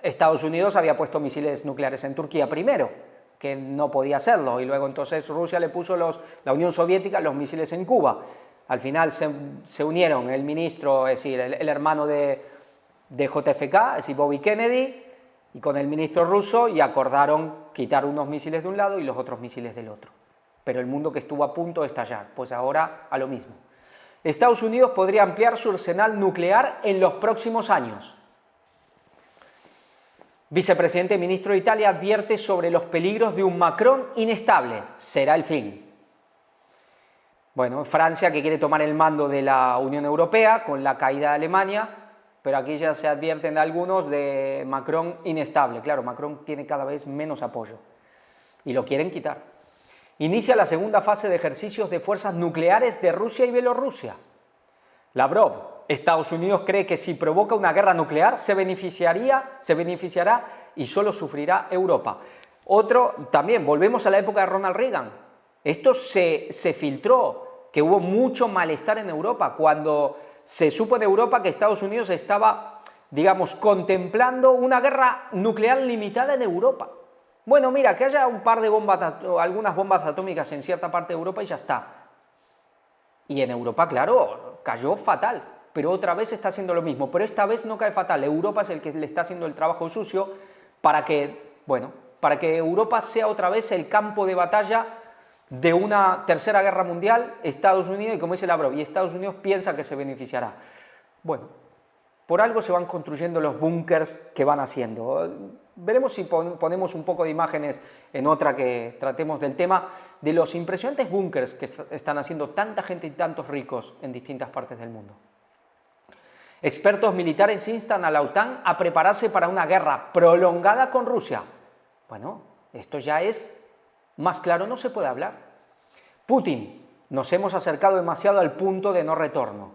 Estados Unidos había puesto misiles nucleares en Turquía primero, que no podía hacerlo, y luego entonces Rusia le puso la Unión Soviética los misiles en Cuba. Al final se unieron el ministro, es decir, el hermano de JFK, es decir, Bobby Kennedy, y con el ministro ruso, y acordaron quitar unos misiles de un lado y los otros misiles del otro. Pero el mundo que estuvo a punto de estallar, pues ahora a lo mismo. Estados Unidos podría ampliar su arsenal nuclear en los próximos años. Vicepresidente y ministro de Italia advierte sobre los peligros de un Macron inestable. Será el fin. Bueno, Francia, que quiere tomar el mando de la Unión Europea con la caída de Alemania, pero aquí ya se advierten algunos de Macron inestable. Claro, Macron tiene cada vez menos apoyo y lo quieren quitar. Inicia la segunda fase de ejercicios de fuerzas nucleares de Rusia y Bielorrusia. Lavrov, Estados Unidos cree que si provoca una guerra nuclear se beneficiará y solo sufrirá Europa. Otro, también, volvemos a la época de Ronald Reagan. Esto se filtró, que hubo mucho malestar en Europa, cuando se supo en Europa que Estados Unidos estaba, digamos, contemplando una guerra nuclear limitada en Europa. Bueno, mira, que haya un par de algunas bombas atómicas en cierta parte de Europa y ya está. Y en Europa, claro, cayó fatal, pero otra vez está haciendo lo mismo, pero esta vez no cae fatal. Europa es el que le está haciendo el trabajo sucio para que, bueno, para que Europa sea otra vez el campo de batalla de una tercera guerra mundial, Estados Unidos, y como dice Lavrov, y Estados Unidos piensa que se beneficiará. Bueno, por algo se van construyendo los búnkers que van haciendo. Veremos si ponemos un poco de imágenes en otra que tratemos del tema de los impresionantes búnkers que están haciendo tanta gente y tantos ricos en distintas partes del mundo. Expertos militares instan a la OTAN a prepararse para una guerra prolongada con Rusia. Bueno, esto ya es más claro, no se puede hablar. Putin, nos hemos acercado demasiado al punto de no retorno.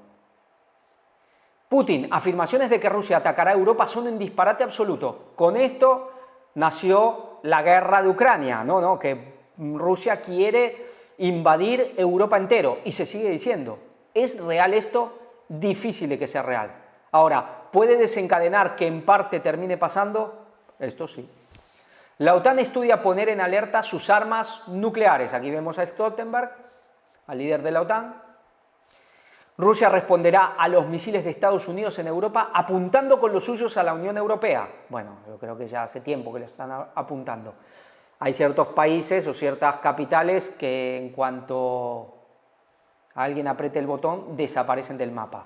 Putin, afirmaciones de que Rusia atacará a Europa son un disparate absoluto. Con esto nació la guerra de Ucrania, que Rusia quiere invadir Europa entero, y se sigue diciendo. ¿Es real esto? Difícil de que sea real. Ahora, ¿puede desencadenar que en parte termine pasando? Esto sí. La OTAN estudia poner en alerta sus armas nucleares. Aquí vemos a Stoltenberg, al líder de la OTAN. Rusia responderá a los misiles de Estados Unidos en Europa apuntando con los suyos a la Unión Europea. Bueno, yo creo que ya hace tiempo que lo están apuntando. Hay ciertos países o ciertas capitales que en cuanto alguien apriete el botón desaparecen del mapa.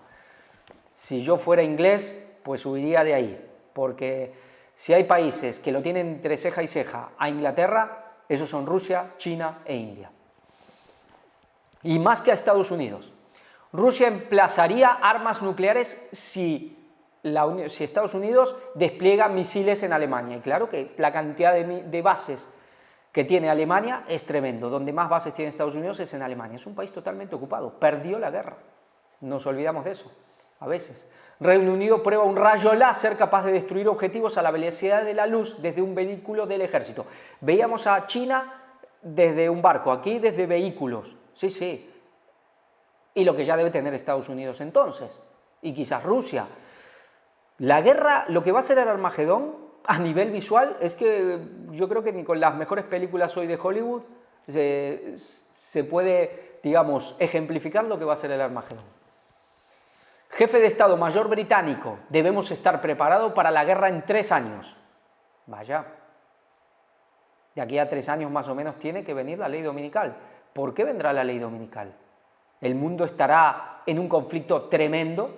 Si yo fuera inglés, pues huiría de ahí, porque si hay países que lo tienen entre ceja y ceja a Inglaterra, esos son Rusia, China e India. Y más que a Estados Unidos. Rusia emplazaría armas nucleares si Estados Unidos despliega misiles en Alemania. Y claro que la cantidad de bases que tiene Alemania es tremendo. Donde más bases tiene Estados Unidos es en Alemania. Es un país totalmente ocupado. Perdió la guerra. Nos olvidamos de eso a veces. Reino Unido prueba un rayo láser capaz de destruir objetivos a la velocidad de la luz desde un vehículo del ejército. Veíamos a China desde un barco, aquí desde vehículos. Sí, sí. Y lo que ya debe tener Estados Unidos entonces, y quizás Rusia. La guerra, lo que va a ser el Armagedón a nivel visual, es que yo creo que ni con las mejores películas hoy de Hollywood se puede, digamos, ejemplificar lo que va a ser el Armagedón. Jefe de Estado Mayor británico, debemos estar preparados para la guerra en 3 años. Vaya, de aquí a 3 años más o menos tiene que venir la ley dominical. ¿Por qué vendrá la ley dominical? ¿El mundo estará en un conflicto tremendo?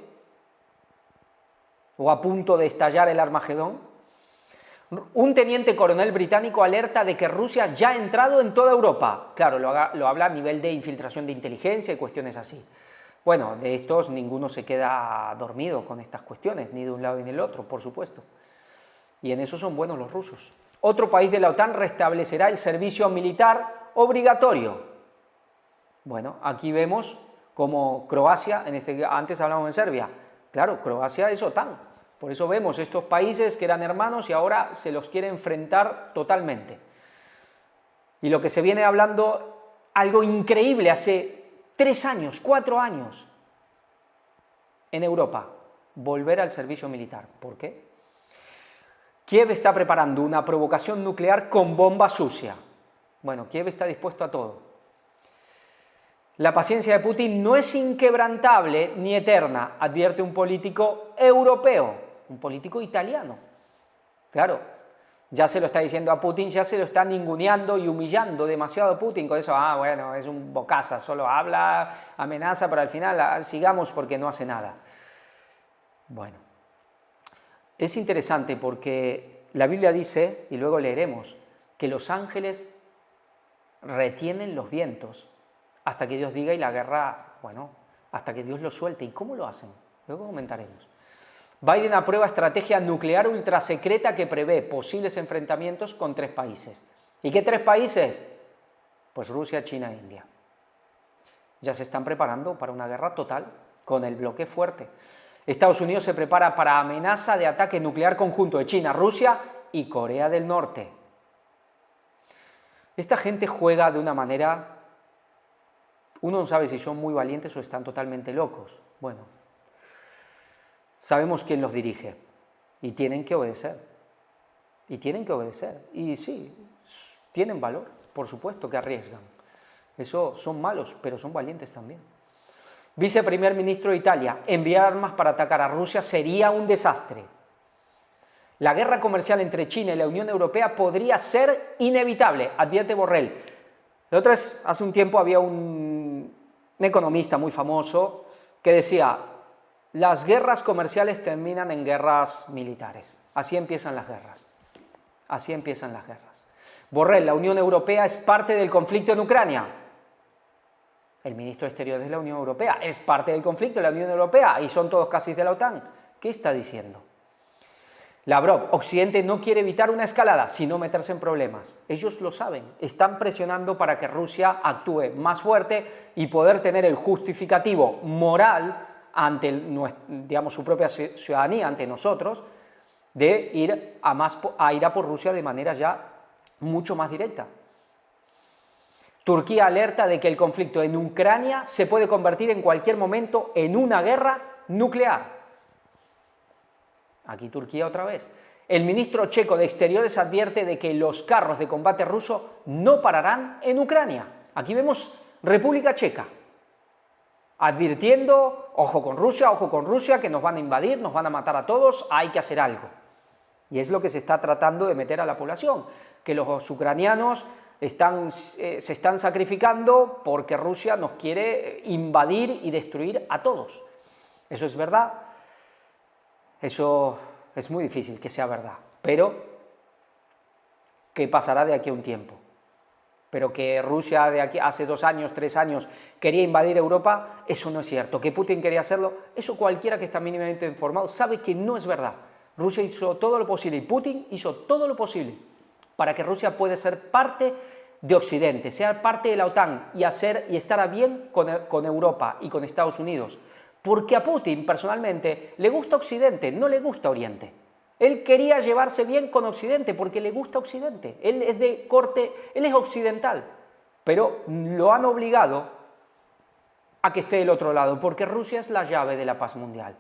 ¿O a punto de estallar el Armagedón? Un teniente coronel británico alerta de que Rusia ya ha entrado en toda Europa. Claro, lo habla a nivel de infiltración de inteligencia y cuestiones así. Bueno, de estos ninguno se queda dormido con estas cuestiones, ni de un lado ni del otro, por supuesto. Y en eso son buenos los rusos. Otro país de la OTAN restablecerá el servicio militar obligatorio. Bueno, aquí vemos como Croacia, antes hablamos de Serbia, claro, Croacia es OTAN. Por eso vemos estos países que eran hermanos y ahora se los quiere enfrentar totalmente. Y lo que se viene hablando, algo increíble hace 3 años, 4 años en Europa, volver al servicio militar. ¿Por qué? Kiev está preparando una provocación nuclear con bomba sucia. Bueno, Kiev está dispuesto a todo. La paciencia de Putin no es inquebrantable ni eterna, advierte un político europeo, un político italiano. Claro, ya se lo está diciendo a Putin, ya se lo está ninguneando y humillando demasiado a Putin con eso. Bueno, es un bocaza, solo habla, amenaza, pero al final sigamos porque no hace nada. Bueno, es interesante porque la Biblia dice, y luego leeremos, que los ángeles retienen los vientos hasta que Dios diga y la guerra, bueno, hasta que Dios lo suelte. ¿Y cómo lo hacen? Luego comentaremos. Biden aprueba estrategia nuclear ultrasecreta que prevé posibles enfrentamientos con 3 países. ¿Y qué 3 países? Pues Rusia, China e India. Ya se están preparando para una guerra total con el bloque fuerte. Estados Unidos se prepara para amenaza de ataque nuclear conjunto de China, Rusia y Corea del Norte. Esta gente juega de una manera, uno no sabe si son muy valientes o están totalmente locos. Bueno, sabemos quién los dirige y tienen que obedecer. Y tienen que obedecer. Y sí, tienen valor, por supuesto que arriesgan. Eso son malos, pero son valientes también. Viceprimer ministro de Italia, enviar armas para atacar a Rusia sería un desastre. La guerra comercial entre China y la Unión Europea podría ser inevitable, advierte Borrell. Hace un tiempo había un economista muy famoso que decía, las guerras comerciales terminan en guerras militares. Así empiezan las guerras. Así empiezan las guerras. Borrell, la Unión Europea es parte del conflicto en Ucrania. El ministro de Exteriores de la Unión Europea es parte del conflicto de la Unión Europea y son todos casi de la OTAN. ¿Qué está diciendo? Lavrov, Occidente no quiere evitar una escalada, sino meterse en problemas. Ellos lo saben, están presionando para que Rusia actúe más fuerte y poder tener el justificativo moral ante, digamos, su propia ciudadanía, ante nosotros, de ir a por Rusia de manera ya mucho más directa. Turquía alerta de que el conflicto en Ucrania se puede convertir en cualquier momento en una guerra nuclear. Aquí Turquía otra vez. El ministro checo de Exteriores advierte de que los carros de combate rusos no pararán en Ucrania. Aquí vemos República Checa advirtiendo, ojo con Rusia, que nos van a invadir, nos van a matar a todos, hay que hacer algo. Y es lo que se está tratando de meter a la población, que los ucranianos se están sacrificando porque Rusia nos quiere invadir y destruir a todos. ¿Eso es verdad? Eso es muy difícil que sea verdad, pero ¿qué pasará de aquí a un tiempo? Pero que Rusia de aquí hace 2 años, 3 años quería invadir Europa, eso no es cierto. Que Putin quería hacerlo, eso cualquiera que está mínimamente informado sabe que no es verdad. Rusia hizo todo lo posible y Putin hizo todo lo posible para que Rusia pueda ser parte de Occidente, sea parte de la OTAN y estar bien con Europa y con Estados Unidos. Porque a Putin, personalmente, le gusta Occidente, no le gusta Oriente. Él quería llevarse bien con Occidente porque le gusta Occidente. Él es de corte, él es occidental, pero lo han obligado a que esté del otro lado, porque Rusia es la llave de la paz mundial.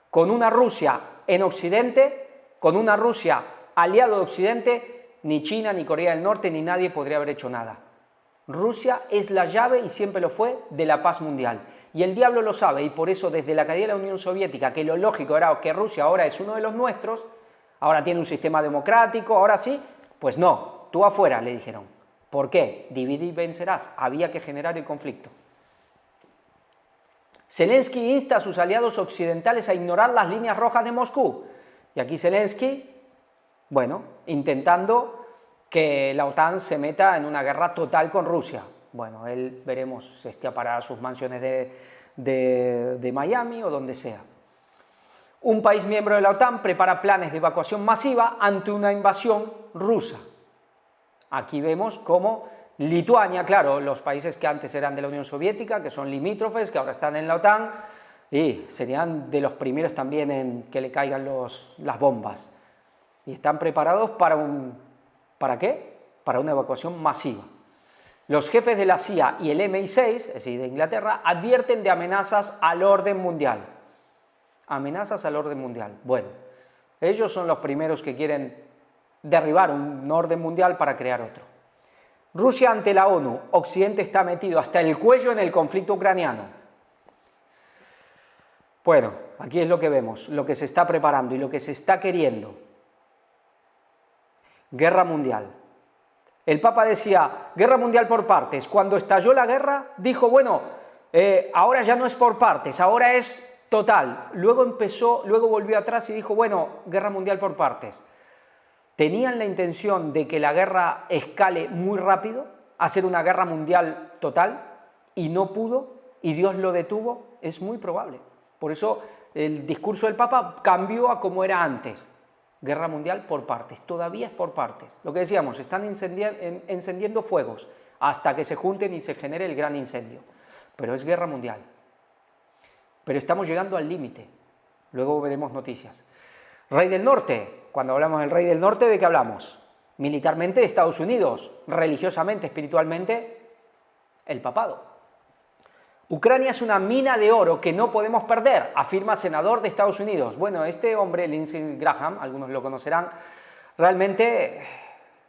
Con una Rusia en Occidente, con una Rusia aliado de Occidente, ni China, ni Corea del Norte, ni nadie podría haber hecho nada. Rusia es la llave, y siempre lo fue, de la paz mundial. Y el diablo lo sabe, y por eso desde la caída de la Unión Soviética, que lo lógico era que Rusia ahora es uno de los nuestros, ahora tiene un sistema democrático, ahora sí, pues no, tú afuera, le dijeron. ¿Por qué? Divide y vencerás. Había que generar el conflicto. Zelensky insta a sus aliados occidentales a ignorar las líneas rojas de Moscú. Y aquí Zelensky, bueno, intentando que la OTAN se meta en una guerra total con Rusia. Bueno, él veremos si escapará a sus mansiones de Miami o donde sea. Un país miembro de la OTAN prepara planes de evacuación masiva ante una invasión rusa. Aquí vemos cómo Lituania, claro, los países que antes eran de la Unión Soviética, que son limítrofes, que ahora están en la OTAN, y serían de los primeros también en que le caigan las bombas. Y están preparados ¿para qué? Para una evacuación masiva. Los jefes de la CIA y el MI6, es decir, de Inglaterra, advierten de amenazas al orden mundial. Amenazas al orden mundial. Bueno, ellos son los primeros que quieren derribar un orden mundial para crear otro. Rusia ante la ONU. Occidente está metido hasta el cuello en el conflicto ucraniano. Bueno, aquí es lo que vemos, lo que se está preparando y lo que se está queriendo. Guerra mundial. El Papa decía, guerra mundial por partes. Cuando estalló la guerra, dijo, bueno, ahora ya no es por partes, ahora es total. Luego volvió atrás y dijo, bueno, guerra mundial por partes. tenían la intención de que la guerra escale muy rápido, hacer una guerra mundial total, y no pudo, y Dios lo detuvo, es muy probable. Por eso el discurso del Papa cambió a como era antes. Guerra mundial por partes, todavía es por partes. Lo que decíamos, están encendiendo fuegos hasta que se junten y se genere el gran incendio. Pero es guerra mundial. Pero estamos llegando al límite. Luego veremos noticias. Rey del Norte. Cuando hablamos del Rey del Norte, ¿de qué hablamos? Militarmente, Estados Unidos. Religiosamente, espiritualmente, el papado. Ucrania es una mina de oro que no podemos perder, afirma senador de Estados Unidos. Bueno, este hombre, Lindsey Graham, algunos lo conocerán, realmente,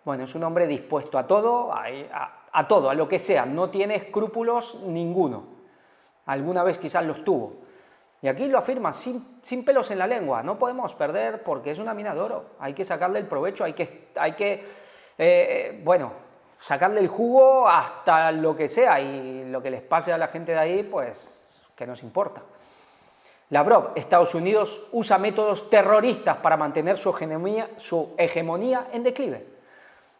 bueno, es un hombre dispuesto a todo, a todo, a lo que sea, no tiene escrúpulos ninguno. Alguna vez quizás los tuvo. Y aquí lo afirma sin pelos en la lengua, no podemos perder porque es una mina de oro, hay que sacarle el provecho, hay que sacarle el jugo hasta lo que sea, y lo que les pase a la gente de ahí, pues, ¿qué nos importa? Lavrov, Estados Unidos usa métodos terroristas para mantener su hegemonía en declive.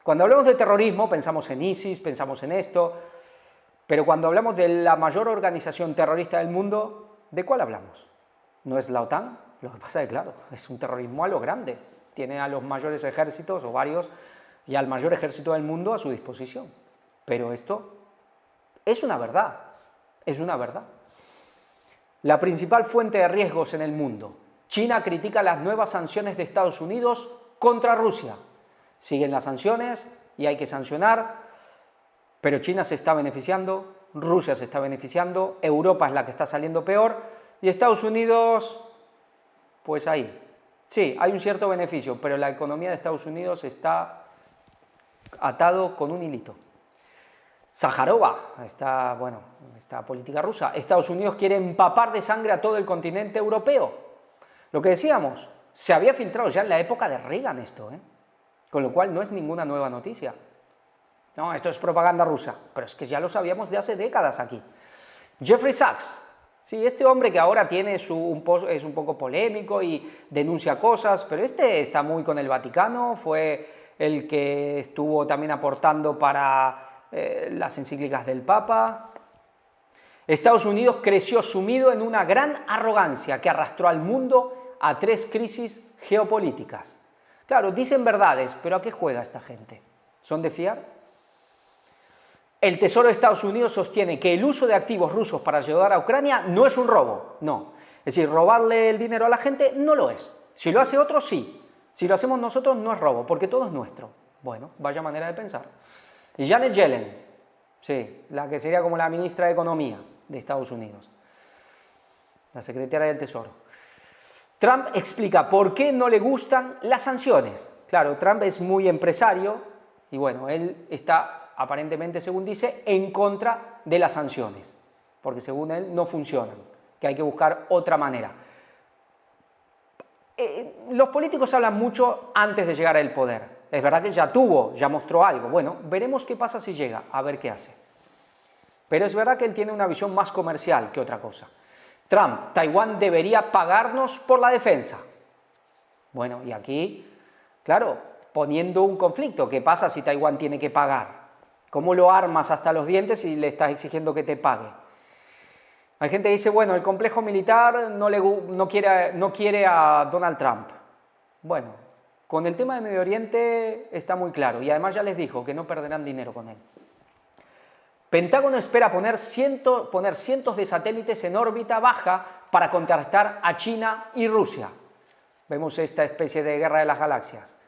Cuando hablamos de terrorismo pensamos en ISIS, pensamos en esto, pero cuando hablamos de la mayor organización terrorista del mundo, ¿de cuál hablamos? ¿No es la OTAN? Lo que pasa es que, claro, es un terrorismo a lo grande, tiene a los mayores ejércitos, o varios, y al mayor ejército del mundo a su disposición. Pero esto es una verdad, es una verdad. La principal fuente de riesgos en el mundo. China critica las nuevas sanciones de Estados Unidos contra Rusia. Siguen las sanciones y hay que sancionar, pero China se está beneficiando, Rusia se está beneficiando, Europa es la que está saliendo peor, y Estados Unidos, pues ahí. Sí, hay un cierto beneficio, pero la economía de Estados Unidos está atado con un hilito. Sájarova, esta política rusa. Estados Unidos quiere empapar de sangre a todo el continente europeo. Lo que decíamos, se había filtrado ya en la época de Reagan esto, con lo cual no es ninguna nueva noticia. No, esto es propaganda rusa, pero es que ya lo sabíamos de hace décadas aquí. Jeffrey Sachs, sí, este hombre que ahora tiene es un poco polémico y denuncia cosas, pero este está muy con el Vaticano, fue el que estuvo también aportando para las encíclicas del Papa. Estados Unidos creció sumido en una gran arrogancia que arrastró al mundo a 3 crisis geopolíticas. Claro, dicen verdades, pero ¿a qué juega esta gente? ¿Son de fiar? El Tesoro de Estados Unidos sostiene que el uso de activos rusos para ayudar a Ucrania no es un robo, no. Es decir, robarle el dinero a la gente no lo es. Si lo hace otro, sí. Si lo hacemos nosotros, no es robo, porque todo es nuestro. Bueno, vaya manera de pensar. Y Janet Yellen, sí, la que sería como la ministra de Economía de Estados Unidos, la secretaria del Tesoro. Trump explica por qué no le gustan las sanciones. Claro, Trump es muy empresario y bueno, él está aparentemente, según dice, en contra de las sanciones, porque según él no funcionan, que hay que buscar otra manera. Los políticos hablan mucho antes de llegar al poder. Es verdad que ya mostró algo. Bueno, veremos qué pasa si llega, a ver qué hace. Pero es verdad que él tiene una visión más comercial que otra cosa. Trump, Taiwán debería pagarnos por la defensa. Bueno, y aquí, claro, poniendo un conflicto, ¿qué pasa si Taiwán tiene que pagar? ¿Cómo lo armas hasta los dientes y le estás exigiendo que te pague? Hay gente que dice, bueno, el complejo militar no quiere a Donald Trump. Bueno, con el tema de Medio Oriente está muy claro, y además ya les dijo que no perderán dinero con él. Pentágono espera poner cientos de satélites en órbita baja para contrastar a China y Rusia. Vemos esta especie de guerra de las galaxias.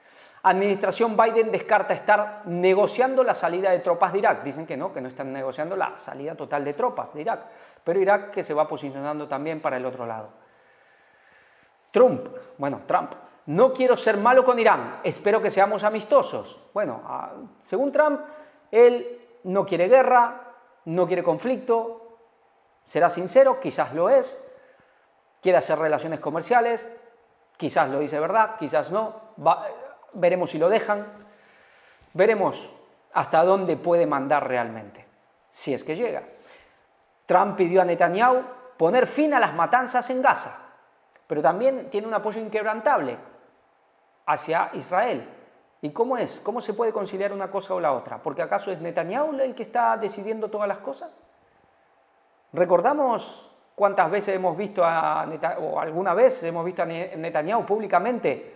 Administración Biden descarta estar negociando la salida de tropas de Irak. Dicen que no están negociando la salida total de tropas de Irak, pero Irak que se va posicionando también para el otro lado. Trump, no quiero ser malo con Irán, espero que seamos amistosos. Bueno, según Trump, él no quiere guerra, no quiere conflicto, será sincero, quizás lo es, quiere hacer relaciones comerciales, quizás lo dice verdad, quizás no, veremos si lo dejan, veremos hasta dónde puede mandar realmente, si es que llega. Trump pidió a Netanyahu poner fin a las matanzas en Gaza, pero también tiene un apoyo inquebrantable hacia Israel. ¿Y cómo es? ¿Cómo se puede conciliar una cosa o la otra? ¿Porque acaso es Netanyahu el que está decidiendo todas las cosas? ¿Recordamos cuántas veces hemos visto o alguna vez hemos visto a Netanyahu públicamente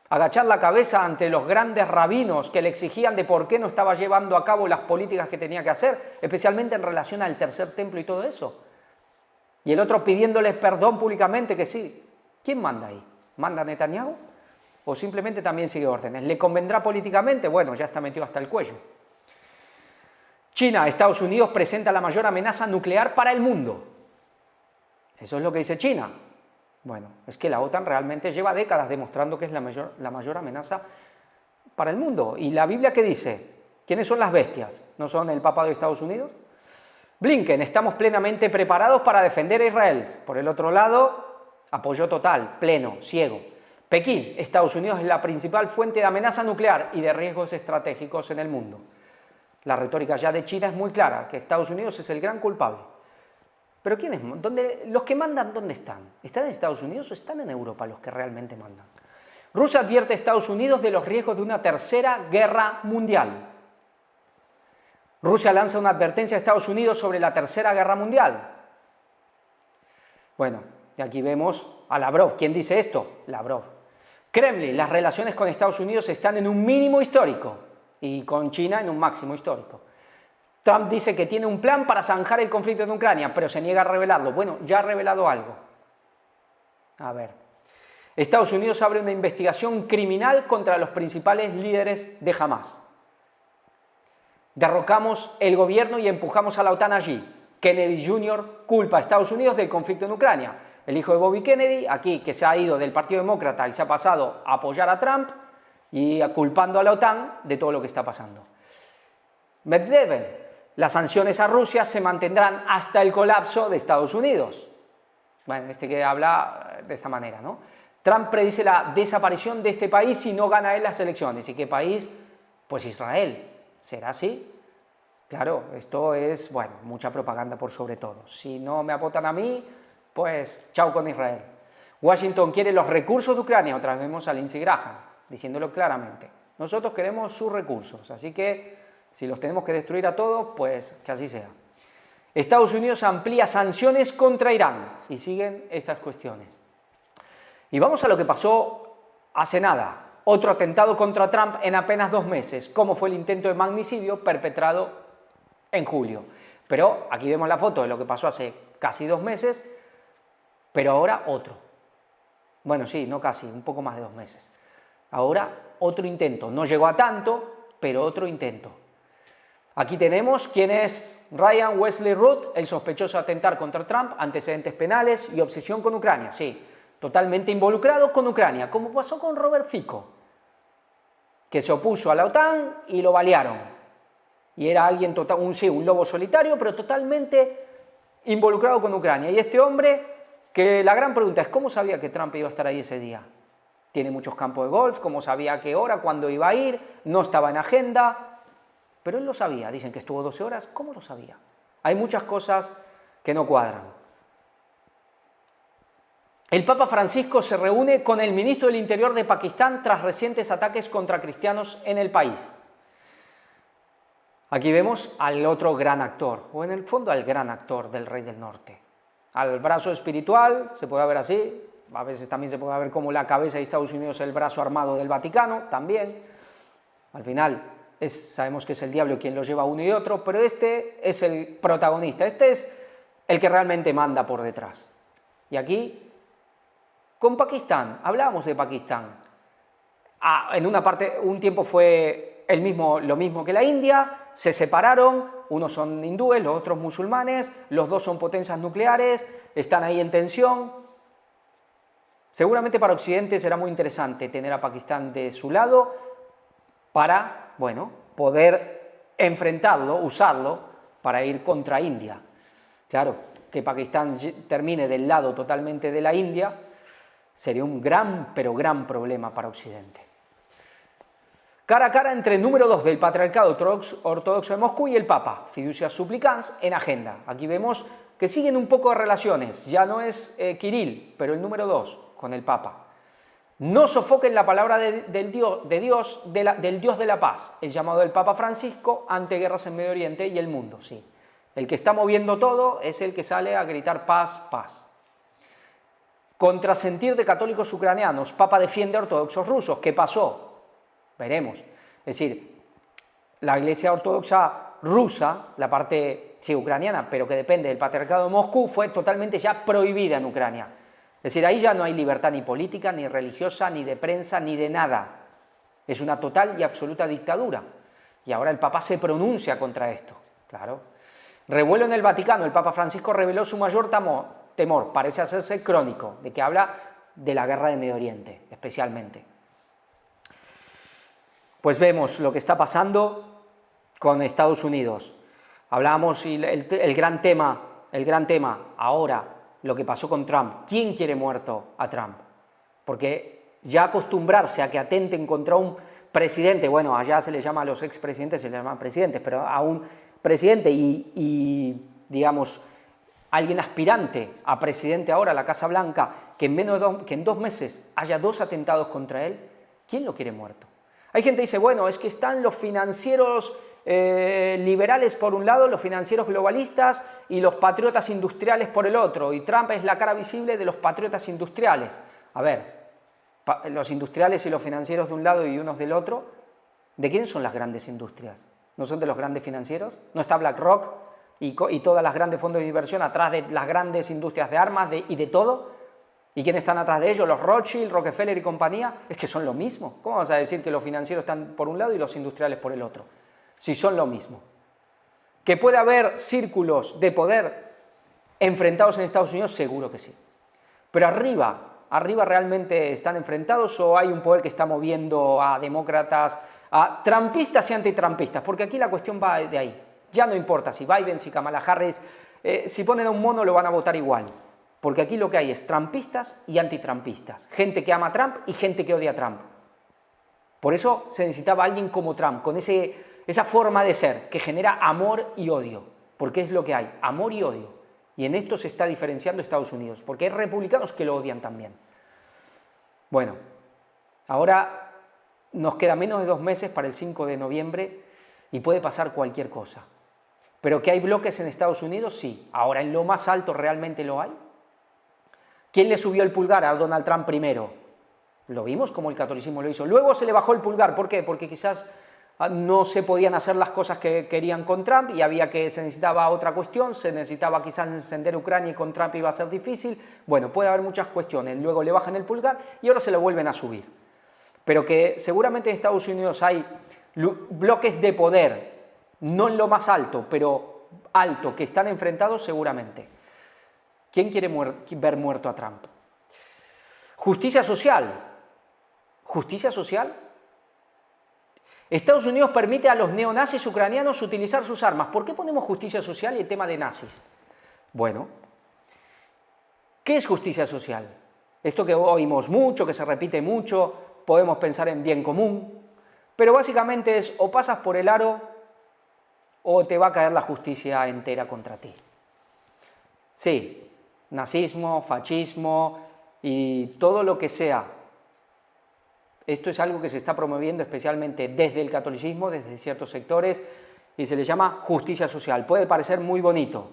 agachar la cabeza ante los grandes rabinos que le exigían de por qué no estaba llevando a cabo las políticas que tenía que hacer, especialmente en relación al tercer templo y todo eso? Y el otro pidiéndoles perdón públicamente que sí. ¿Quién manda ahí? ¿Manda Netanyahu? ¿O simplemente también sigue órdenes? ¿Le convendrá políticamente? Bueno, ya está metido hasta el cuello. China, Estados Unidos presenta la mayor amenaza nuclear para el mundo. Eso es lo que dice China. Bueno, es que la OTAN realmente lleva décadas demostrando que es la mayor amenaza para el mundo. ¿Y la Biblia qué dice? ¿Quiénes son las bestias? ¿No son el Papa de Estados Unidos? Blinken, estamos plenamente preparados para defender a Israel. Por el otro lado, apoyo total, pleno, ciego. Pekín, Estados Unidos es la principal fuente de amenaza nuclear y de riesgos estratégicos en el mundo. La retórica ya de China es muy clara, que Estados Unidos es el gran culpable. Pero ¿quiénes? ¿Los que mandan dónde están? ¿Están en Estados Unidos o están en Europa los que realmente mandan? Rusia advierte a Estados Unidos de los riesgos de una tercera guerra mundial. Rusia lanza una advertencia a Estados Unidos sobre la tercera guerra mundial. Bueno, y aquí vemos a Lavrov. ¿Quién dice esto? Lavrov. Kremlin, las relaciones con Estados Unidos están en un mínimo histórico y con China en un máximo histórico. Trump dice que tiene un plan para zanjar el conflicto en Ucrania, pero se niega a revelarlo. Bueno, ya ha revelado algo. A ver. Estados Unidos abre una investigación criminal contra los principales líderes de Hamás. Derrocamos el gobierno y empujamos a la OTAN allí. Kennedy Jr. culpa a Estados Unidos del conflicto en Ucrania. El hijo de Bobby Kennedy, aquí, que se ha ido del Partido Demócrata y se ha pasado a apoyar a Trump y culpando a la OTAN de todo lo que está pasando. Medvedev, las sanciones a Rusia se mantendrán hasta el colapso de Estados Unidos. Bueno, que habla de esta manera, ¿no? Trump predice la desaparición de este país si no gana él las elecciones. ¿Y qué país? Pues Israel. ¿Será así? Claro, esto es, bueno, mucha propaganda por sobre todo. Si no me apotan a mí, pues chao con Israel. Washington quiere los recursos de Ucrania. Otra vez vemos a Lindsey Graham diciéndolo claramente. Nosotros queremos sus recursos, así que si los tenemos que destruir a todos, pues que así sea. Estados Unidos amplía sanciones contra Irán y siguen estas cuestiones. Y vamos a lo que pasó hace nada. Otro atentado contra Trump en apenas 2 meses, como fue el intento de magnicidio perpetrado en julio. Pero aquí vemos la foto de lo que pasó hace casi 2 meses, pero ahora otro. Bueno, sí, no casi, un poco más de 2 meses. Ahora otro intento. No llegó a tanto, pero otro intento. Aquí tenemos quién es Ryan Wesley Root, el sospechoso de atentar contra Trump, antecedentes penales y obsesión con Ucrania. Sí, totalmente involucrado con Ucrania, como pasó con Robert Fico, que se opuso a la OTAN y lo balearon. Y era alguien, un lobo solitario, pero totalmente involucrado con Ucrania. Y este hombre, que la gran pregunta es, ¿cómo sabía que Trump iba a estar ahí ese día? Tiene muchos campos de golf, ¿cómo sabía a qué hora, cuándo iba a ir? No estaba en agenda, pero él lo sabía. Dicen que estuvo 12 horas, ¿cómo lo sabía? Hay muchas cosas que no cuadran. El Papa Francisco se reúne con el ministro del Interior de Pakistán tras recientes ataques contra cristianos en el país. Aquí vemos al otro gran actor, o en el fondo al gran actor del Rey del Norte. Al brazo espiritual, se puede ver así, a veces también se puede ver como la cabeza de Estados Unidos, el brazo armado del Vaticano, también. Al final sabemos que es el diablo quien lo lleva uno y otro, pero este es el protagonista, este es el que realmente manda por detrás. Y aquí, con Pakistán, hablábamos de Pakistán. En una parte, un tiempo fue lo mismo que la India, se separaron, unos son hindúes, los otros musulmanes, los dos son potencias nucleares, están ahí en tensión. Seguramente para Occidente será muy interesante tener a Pakistán de su lado para, bueno, poder enfrentarlo, usarlo para ir contra India. Claro, que Pakistán termine del lado totalmente de la India sería un gran, pero gran problema para Occidente. Cara a cara entre el número 2 del Patriarcado Ortodoxo de Moscú y el Papa, Fiducia Supplicans, en agenda. Aquí vemos que siguen un poco de relaciones, ya no es Kirill, pero el número 2 con el Papa. No sofoquen la palabra del Dios de la paz, el llamado del Papa Francisco ante guerras en Medio Oriente y el mundo, sí. El que está moviendo todo es el que sale a gritar paz, paz. Contrasentir de católicos ucranianos, Papa defiende a ortodoxos rusos. ¿Qué pasó? Veremos. Es decir, la Iglesia Ortodoxa rusa, la parte sí, ucraniana, pero que depende del Patriarcado de Moscú, fue totalmente ya prohibida en Ucrania. Es decir, ahí ya no hay libertad ni política, ni religiosa, ni de prensa, ni de nada. Es una total y absoluta dictadura. Y ahora el Papa se pronuncia contra esto, claro. Revuelo en el Vaticano, el Papa Francisco reveló su mayor temor, parece hacerse crónico, de que habla de la guerra de Medio Oriente, especialmente. Pues vemos lo que está pasando con Estados Unidos. Hablábamos, y el gran tema ahora, lo que pasó con Trump. ¿Quién quiere muerto a Trump? Porque ya acostumbrarse a que atenten contra un presidente, bueno, allá se le llama a los expresidentes, se les llama presidentes, pero a un presidente y digamos, alguien aspirante a presidente ahora, la Casa Blanca, que en 2 meses haya 2 atentados contra él, ¿quién lo quiere muerto? Hay gente que dice, bueno, es que están los financieros liberales por un lado, los financieros globalistas y los patriotas industriales por el otro, y Trump es la cara visible de los patriotas industriales. A ver, los industriales y los financieros de un lado y unos del otro, ¿de quién son las grandes industrias? ¿No son de los grandes financieros? ¿No está BlackRock y todas las grandes fondos de inversión atrás de las grandes industrias de armas y de todo? ¿Y quiénes están atrás de ellos? Los Rothschild, Rockefeller y compañía. Es que son lo mismo. ¿Cómo vamos a decir que los financieros están por un lado y los industriales por el otro? Si son lo mismo. ¿Que puede haber círculos de poder enfrentados en Estados Unidos? Seguro que sí. Pero arriba realmente están enfrentados, o hay un poder que está moviendo a demócratas, a trumpistas y antitrampistas, porque aquí la cuestión va de ahí. Ya no importa si Biden, si Kamala Harris, si ponen a un mono lo van a votar igual, porque aquí lo que hay es trumpistas y antitrampistas, gente que ama a Trump y gente que odia a Trump. Por eso se necesitaba alguien como Trump, con esa forma de ser que genera amor y odio, porque es lo que hay, amor y odio. Y en esto se está diferenciando Estados Unidos, porque hay republicanos que lo odian también. Bueno, ahora nos queda menos de 2 meses para el 5 de noviembre y puede pasar cualquier cosa. ¿Pero que hay bloques en Estados Unidos? Sí. Ahora, ¿en lo más alto realmente lo hay? ¿Quién le subió el pulgar a Donald Trump primero? Lo vimos como el catolicismo lo hizo. Luego se le bajó el pulgar. ¿Por qué? Porque quizás no se podían hacer las cosas que querían con Trump y se necesitaba otra cuestión, se necesitaba quizás encender Ucrania y con Trump iba a ser difícil. Bueno, puede haber muchas cuestiones. Luego le bajan el pulgar y ahora se lo vuelven a subir. Pero que seguramente en Estados Unidos hay bloques de poder, no en lo más alto, pero alto, que están enfrentados seguramente. ¿Quién quiere ver muerto a Trump? Justicia social. ¿Justicia social? Estados Unidos permite a los neonazis ucranianos utilizar sus armas. ¿Por qué ponemos justicia social y el tema de nazis? Bueno, ¿qué es justicia social? Esto que oímos mucho, que se repite mucho, podemos pensar en bien común, pero básicamente es o pasas por el aro o te va a caer la justicia entera contra ti. Sí, nazismo, fascismo y todo lo que sea. Esto es algo que se está promoviendo especialmente desde el catolicismo, desde ciertos sectores, y se le llama justicia social. Puede parecer muy bonito,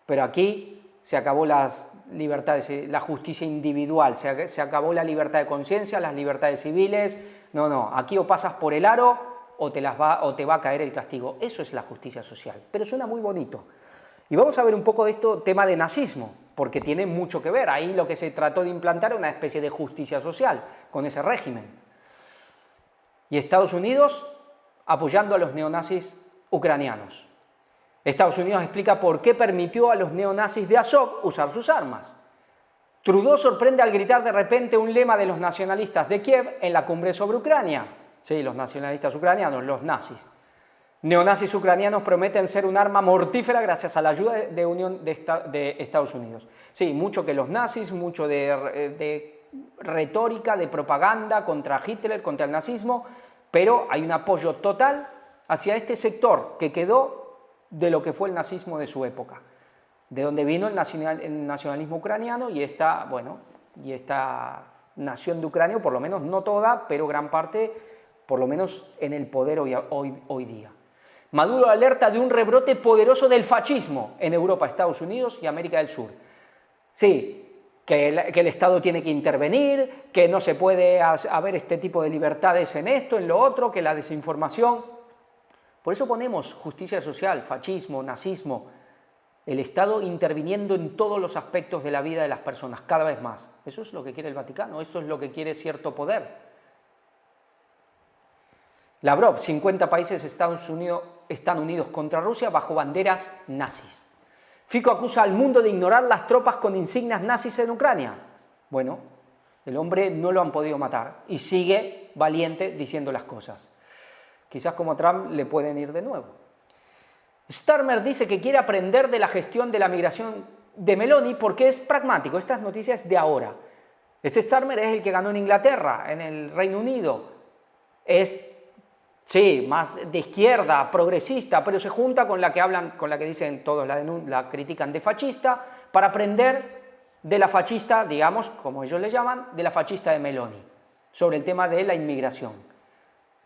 pero aquí se acabó las libertades, la justicia individual, se acabó la libertad de conciencia, las libertades civiles. No, aquí o pasas por el aro o te va a caer el castigo. Eso es la justicia social, pero suena muy bonito. Y vamos a ver un poco de esto, tema de nazismo, porque tiene mucho que ver. Ahí lo que se trató de implantar era una especie de justicia social con ese régimen. Y Estados Unidos apoyando a los neonazis ucranianos. Estados Unidos explica por qué permitió a los neonazis de Azov usar sus armas. Trudeau sorprende al gritar de repente un lema de los nacionalistas de Kiev en la cumbre sobre Ucrania. Sí, los nacionalistas ucranianos, los nazis. Neonazis ucranianos prometen ser un arma mortífera gracias a la ayuda de Estados Unidos. Sí, mucho que los nazis, mucho de retórica, de propaganda contra Hitler, contra el nazismo, pero hay un apoyo total hacia este sector que quedó de lo que fue el nazismo de su época, de donde vino el nacionalismo ucraniano y esta nación de Ucrania, o por lo menos no toda, pero gran parte, por lo menos en el poder hoy día. Maduro alerta de un rebrote poderoso del fascismo en Europa, Estados Unidos y América del Sur. Sí, que el Estado tiene que intervenir, que no se puede haber este tipo de libertades en esto, en lo otro, que la desinformación. Por eso ponemos justicia social, fascismo, nazismo, el Estado interviniendo en todos los aspectos de la vida de las personas, cada vez más. Eso es lo que quiere el Vaticano, esto es lo que quiere cierto poder. Lavrov, 50 países están unidos contra Rusia bajo banderas nazis. Fico acusa al mundo de ignorar las tropas con insignias nazis en Ucrania. Bueno, el hombre no lo han podido matar y sigue valiente diciendo las cosas. Quizás como Trump le pueden ir de nuevo. Starmer dice que quiere aprender de la gestión de la migración de Meloni porque es pragmático. Estas noticias de ahora. Este Starmer es el que ganó en Inglaterra, en el Reino Unido. Es, sí, más de izquierda, progresista, pero se junta con la que hablan, con la que dicen todos, la critican de fascista, para aprender de la fascista, digamos, como ellos le llaman, de la fascista de Meloni, sobre el tema de la inmigración.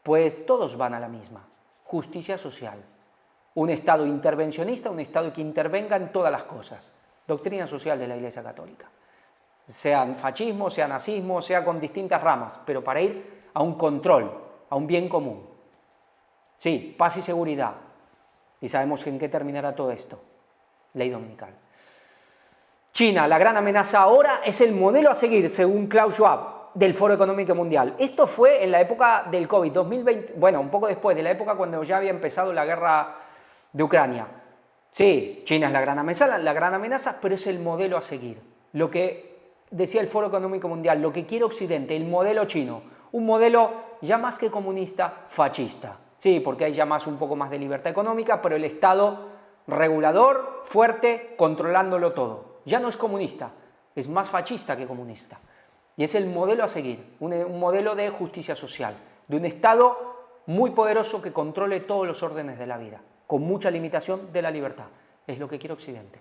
Pues todos van a la misma, justicia social. Un Estado intervencionista, un Estado que intervenga en todas las cosas. Doctrina social de la Iglesia Católica. Sea fascismo, sea nazismo, sea con distintas ramas, pero para ir a un control, a un bien común. Sí, paz y seguridad. Y sabemos en qué terminará todo esto. Ley dominical. China, la gran amenaza ahora, es el modelo a seguir, según Klaus Schwab, del Foro Económico Mundial. Esto fue en la época del COVID, 2020, bueno, un poco después, de la época cuando ya había empezado la guerra de Ucrania. Sí, China es la gran amenaza, pero es el modelo a seguir. Lo que decía el Foro Económico Mundial, lo que quiere Occidente, el modelo chino, un modelo ya más que comunista, fascista. Sí, porque hay ya un poco más de libertad económica, pero el Estado regulador, fuerte, controlándolo todo. Ya no es comunista, es más fascista que comunista. Y es el modelo a seguir, un modelo de justicia social, de un Estado muy poderoso que controle todos los órdenes de la vida, con mucha limitación de la libertad. Es lo que quiere Occidente.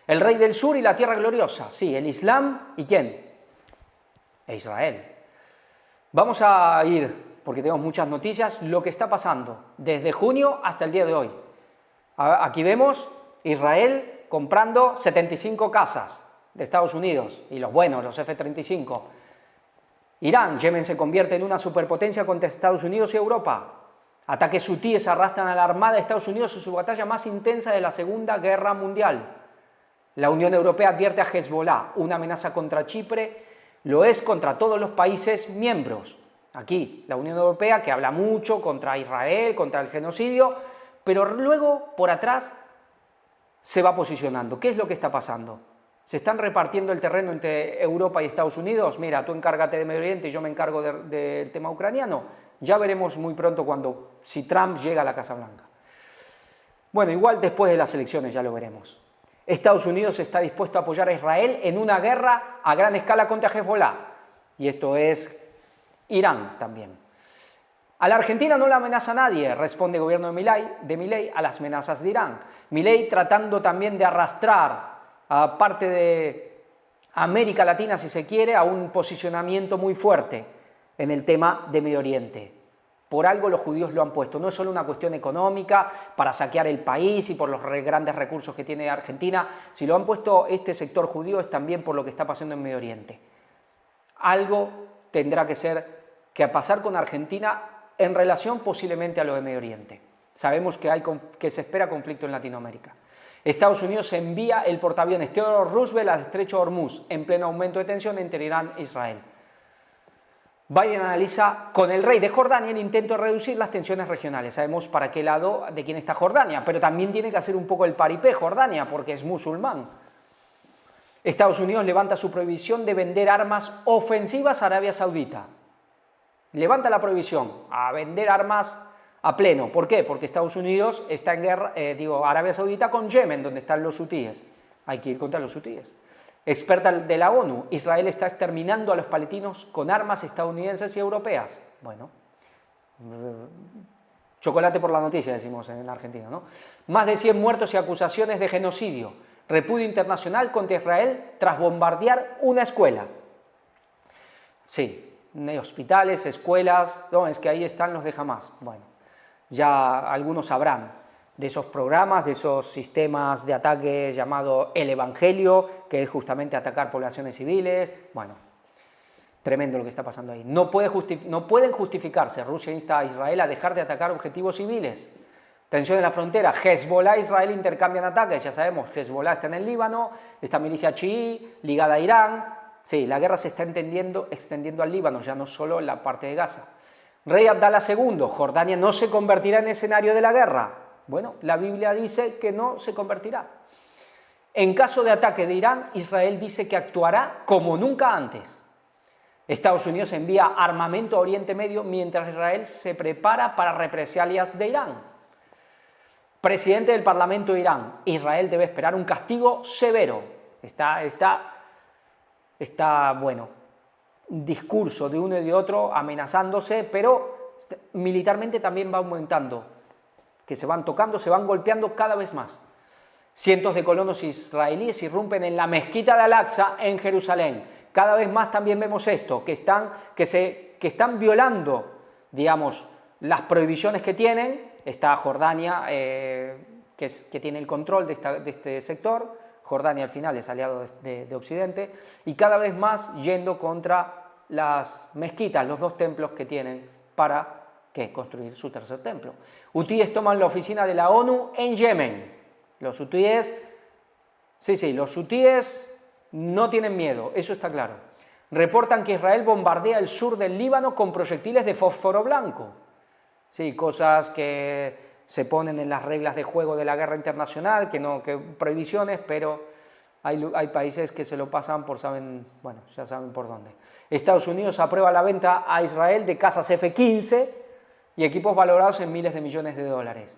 El rey del sur y la tierra gloriosa, sí, el Islam, ¿y quién? Israel. Vamos a ir, porque tenemos muchas noticias, lo que está pasando desde junio hasta el día de hoy. Aquí vemos Israel comprando 75 casas de Estados Unidos, y los buenos, los F-35. Irán, Yemen se convierte en una superpotencia contra Estados Unidos y Europa. Ataques hutíes arrastran a la Armada de Estados Unidos en su batalla más intensa de la Segunda Guerra Mundial. La Unión Europea advierte a Hezbollah, una amenaza contra Chipre, lo es contra todos los países miembros. Aquí, la Unión Europea, que habla mucho contra Israel, contra el genocidio, pero luego, por atrás, se va posicionando. ¿Qué es lo que está pasando? ¿Se están repartiendo el terreno entre Europa y Estados Unidos? Mira, tú encárgate de Medio Oriente y yo me encargo del tema ucraniano. Ya veremos muy pronto si Trump llega a la Casa Blanca. Bueno, igual después de las elecciones ya lo veremos. Estados Unidos está dispuesto a apoyar a Israel en una guerra a gran escala contra Hezbollah. Y esto es Irán también. A la Argentina no la amenaza nadie, responde el gobierno de Milei a las amenazas de Irán. Milei tratando también de arrastrar a parte de América Latina, si se quiere, a un posicionamiento muy fuerte en el tema de Medio Oriente. Por algo los judíos lo han puesto, no es solo una cuestión económica para saquear el país y por los grandes recursos que tiene Argentina, si lo han puesto este sector judío es también por lo que está pasando en Medio Oriente. Algo tendrá que pasar con Argentina en relación posiblemente a lo de Medio Oriente. Sabemos que se espera conflicto en Latinoamérica. Estados Unidos envía el portaaviones Theodore Roosevelt al estrecho de Hormuz en pleno aumento de tensión entre Irán e Israel. Biden analiza con el rey de Jordania el intento de reducir las tensiones regionales. Sabemos para qué lado de quién está Jordania, pero también tiene que hacer un poco el paripé Jordania porque es musulmán. Estados Unidos levanta su prohibición de vender armas ofensivas a Arabia Saudita. Levanta la prohibición a vender armas a pleno. ¿Por qué? Porque Estados Unidos está en guerra, Arabia Saudita con Yemen, donde están los hutíes. Hay que ir contra los hutíes. Experta de la ONU, Israel está exterminando a los palestinos con armas estadounidenses y europeas. Bueno, chocolate por la noticia, decimos en Argentina, ¿no? Más de 100 muertos y acusaciones de genocidio. Repudio internacional contra Israel tras bombardear una escuela. Sí, hospitales, escuelas, no, es que ahí están los de Hamás. Bueno, ya algunos sabrán de esos programas, de esos sistemas de ataque llamado el Evangelio, que es justamente atacar poblaciones civiles. Bueno, tremendo lo que está pasando ahí. No pueden justificarse. Rusia insta a Israel a dejar de atacar objetivos civiles. Tensión en la frontera. Hezbollah e Israel intercambian ataques. Ya sabemos, Hezbollah está en el Líbano, esta milicia chií ligada a Irán. Sí, la guerra se está extendiendo al Líbano, ya no solo en la parte de Gaza. Rey Abdalá II, Jordania no se convertirá en escenario de la guerra. Bueno, la Biblia dice que no se convertirá. En caso de ataque de Irán, Israel dice que actuará como nunca antes. Estados Unidos envía armamento a Oriente Medio mientras Israel se prepara para represalias de Irán. Presidente del Parlamento de Irán, Israel debe esperar un castigo severo. Está bueno, discurso de uno y de otro amenazándose, pero militarmente también va aumentando, que se van tocando, se van golpeando cada vez más. Cientos de colonos israelíes irrumpen en la mezquita de Al-Aqsa en Jerusalén. Cada vez más también vemos esto, que están violando, digamos, las prohibiciones que tienen. Está Jordania, que tiene el control de este sector. Jordania al final es aliado de Occidente, y cada vez más yendo contra las mezquitas, los dos templos que tienen para construir su tercer templo. Hutíes toman la oficina de la ONU en Yemen. Los hutíes no tienen miedo, eso está claro. Reportan que Israel bombardea el sur del Líbano con proyectiles de fósforo blanco. Sí, cosas que se ponen en las reglas de juego de la guerra internacional, que prohibiciones, pero hay países que se lo pasan ya saben por dónde. Estados Unidos aprueba la venta a Israel de cazas F-15 y equipos valorados en miles de millones de dólares.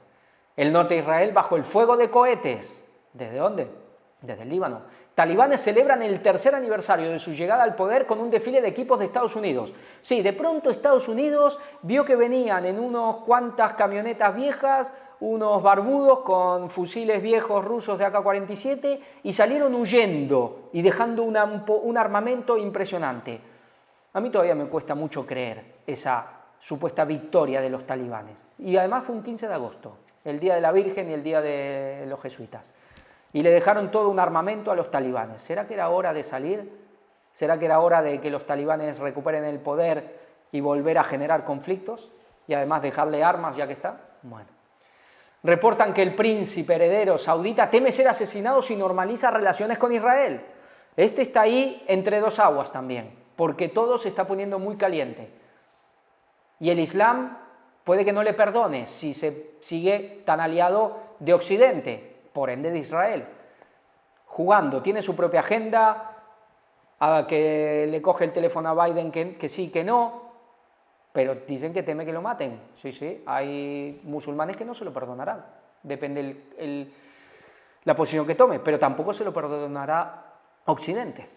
El norte de Israel bajo el fuego de cohetes. ¿Desde dónde? Desde el Líbano. Talibanes celebran el tercer aniversario de su llegada al poder con un desfile de equipos de Estados Unidos. Sí, de pronto Estados Unidos vio que venían en unos cuantas camionetas viejas, unos barbudos con fusiles viejos rusos de AK-47 y salieron huyendo y dejando un armamento impresionante. A mí todavía me cuesta mucho creer esa supuesta victoria de los talibanes. Y además fue un 15 de agosto, el día de la Virgen y el día de los jesuitas. Y le dejaron todo un armamento a los talibanes. ¿Será que era hora de salir? ¿Será que era hora de que los talibanes recuperen el poder y volver a generar conflictos? Y además dejarle armas ya que está. Bueno. Reportan que el príncipe heredero saudita teme ser asesinado si normaliza relaciones con Israel. Este está ahí entre dos aguas también, porque todo se está poniendo muy caliente. Y el Islam puede que no le perdone si se sigue tan aliado de Occidente, por ende de Israel, jugando, tiene su propia agenda, que le coge el teléfono a Biden que sí, que no, pero dicen que teme que lo maten. Sí, hay musulmanes que no se lo perdonarán, depende la posición que tome, pero tampoco se lo perdonará Occidente.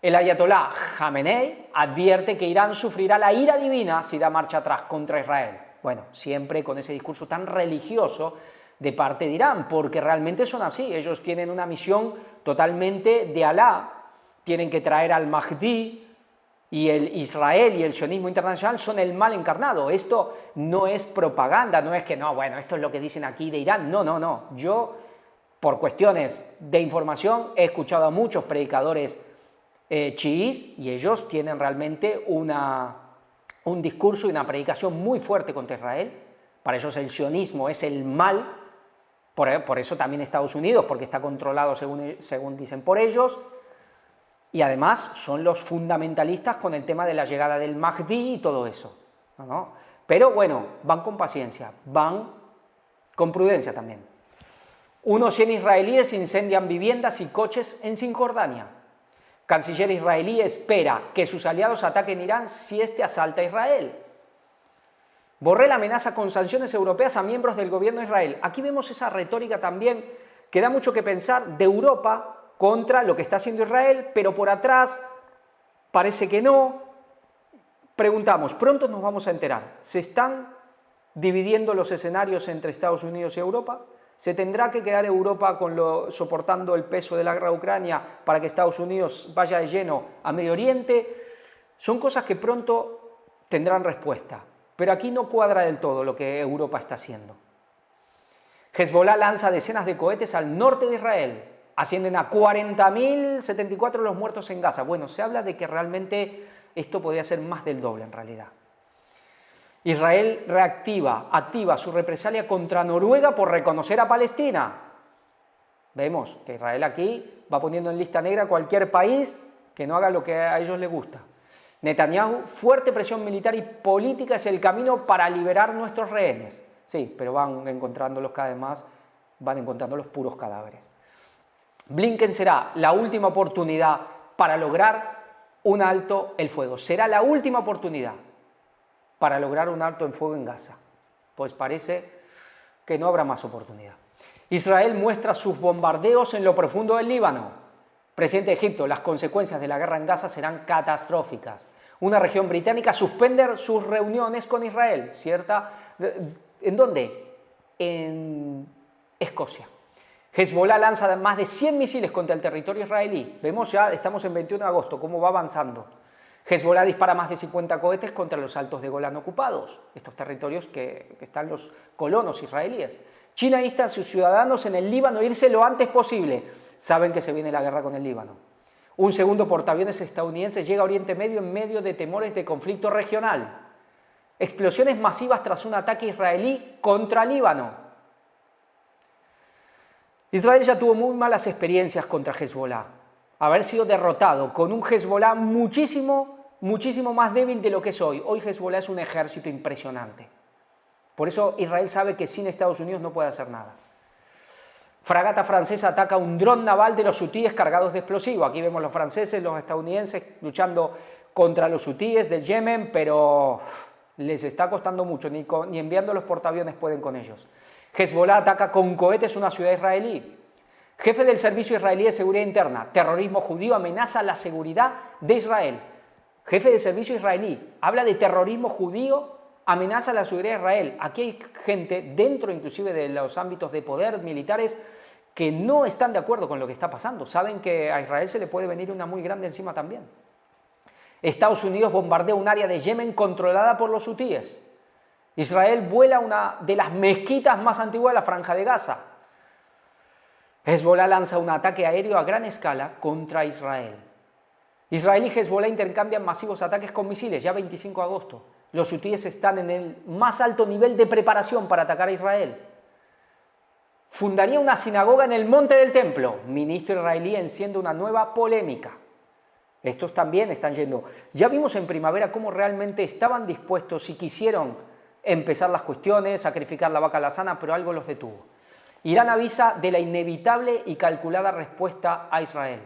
El ayatolá Jamenei advierte que Irán sufrirá la ira divina si da marcha atrás contra Israel. Bueno, siempre con ese discurso tan religioso de parte de Irán, porque realmente son así, ellos tienen una misión totalmente de Alá, tienen que traer al Mahdi, y el Israel y el sionismo internacional son el mal encarnado. Esto no es propaganda, no es que no, bueno, esto es lo que dicen aquí de Irán, no, yo por cuestiones de información he escuchado a muchos predicadores chiíes y ellos tienen realmente un discurso y una predicación muy fuerte contra Israel. Para ellos el sionismo es el mal. Por eso también Estados Unidos, porque está controlado según dicen por ellos, y además son los fundamentalistas con el tema de la llegada del Mahdi y todo eso. ¿No? Pero bueno, van con paciencia, van con prudencia también. Unos 100 israelíes incendian viviendas y coches en Cisjordania. Canciller israelí espera que sus aliados ataquen Irán si este asalta a Israel. Borrell amenaza con sanciones europeas a miembros del gobierno de Israel. Aquí vemos esa retórica también que da mucho que pensar de Europa contra lo que está haciendo Israel, pero por atrás parece que no. Preguntamos, pronto nos vamos a enterar, ¿se están dividiendo los escenarios entre Estados Unidos y Europa? ¿Se tendrá que quedar Europa soportando el peso de la guerra de Ucrania para que Estados Unidos vaya de lleno a Medio Oriente? Son cosas que pronto tendrán respuesta, pero aquí no cuadra del todo lo que Europa está haciendo. Hezbollah lanza decenas de cohetes al norte de Israel, ascienden a 40.074 los muertos en Gaza. Bueno, se habla de que realmente esto podría ser más del doble en realidad. Israel activa su represalia contra Noruega por reconocer a Palestina. Vemos que Israel aquí va poniendo en lista negra cualquier país que no haga lo que a ellos les gusta. Netanyahu, fuerte presión militar y política es el camino para liberar nuestros rehenes. Sí, pero van encontrándolos cada vez más, van encontrando los puros cadáveres. Blinken será la última oportunidad para lograr un alto el fuego. Será la última oportunidad para lograr un alto en fuego en Gaza. Pues parece que no habrá más oportunidad. Israel muestra sus bombardeos en lo profundo del Líbano. Presidente de Egipto, las consecuencias de la guerra en Gaza serán catastróficas. Una región británica suspende sus reuniones con Israel. ¿En dónde? En Escocia. Hezbollah lanza más de 100 misiles contra el territorio israelí. Vemos ya, estamos en 21 de agosto, cómo va avanzando. Hezbollah dispara más de 50 cohetes contra los altos de Golán ocupados, estos territorios que están los colonos israelíes. China insta a sus ciudadanos en el Líbano a irse lo antes posible. Saben que se viene la guerra con el Líbano. Un segundo portaaviones estadounidense llega a Oriente Medio en medio de temores de conflicto regional. Explosiones masivas tras un ataque israelí contra Líbano. Israel ya tuvo muy malas experiencias contra Hezbollah. Haber sido derrotado con un Hezbollah muchísimo más débil de lo que es hoy. Hoy Hezbollah es un ejército impresionante. Por eso Israel sabe que sin Estados Unidos no puede hacer nada. Fragata francesa ataca un dron naval de los hutíes cargados de explosivos. Aquí vemos los franceses, los estadounidenses luchando contra los hutíes del Yemen, pero les está costando mucho, ni enviando los portaaviones pueden con ellos. Hezbollah ataca con cohetes una ciudad israelí. Jefe del Servicio Israelí de Seguridad Interna, terrorismo judío amenaza la seguridad de Israel. Jefe del Servicio Israelí habla de terrorismo judío, amenaza la seguridad de Israel. Aquí hay gente dentro inclusive de los ámbitos de poder militares que no están de acuerdo con lo que está pasando. Saben que a Israel se le puede venir una muy grande encima también. Estados Unidos bombardea un área de Yemen controlada por los hutíes. Israel vuela una de las mezquitas más antiguas de la Franja de Gaza. Hezbollah lanza un ataque aéreo a gran escala contra Israel. Israel y Hezbollah intercambian masivos ataques con misiles, ya 25 de agosto. Los hutíes están en el más alto nivel de preparación para atacar a Israel. Fundaría una sinagoga en el monte del templo. Ministro israelí enciende una nueva polémica. Estos también están yendo. Ya vimos en primavera cómo realmente estaban dispuestos y quisieron empezar las cuestiones, sacrificar la vaca lasana, pero algo los detuvo. Irán avisa de la inevitable y calculada respuesta a Israel.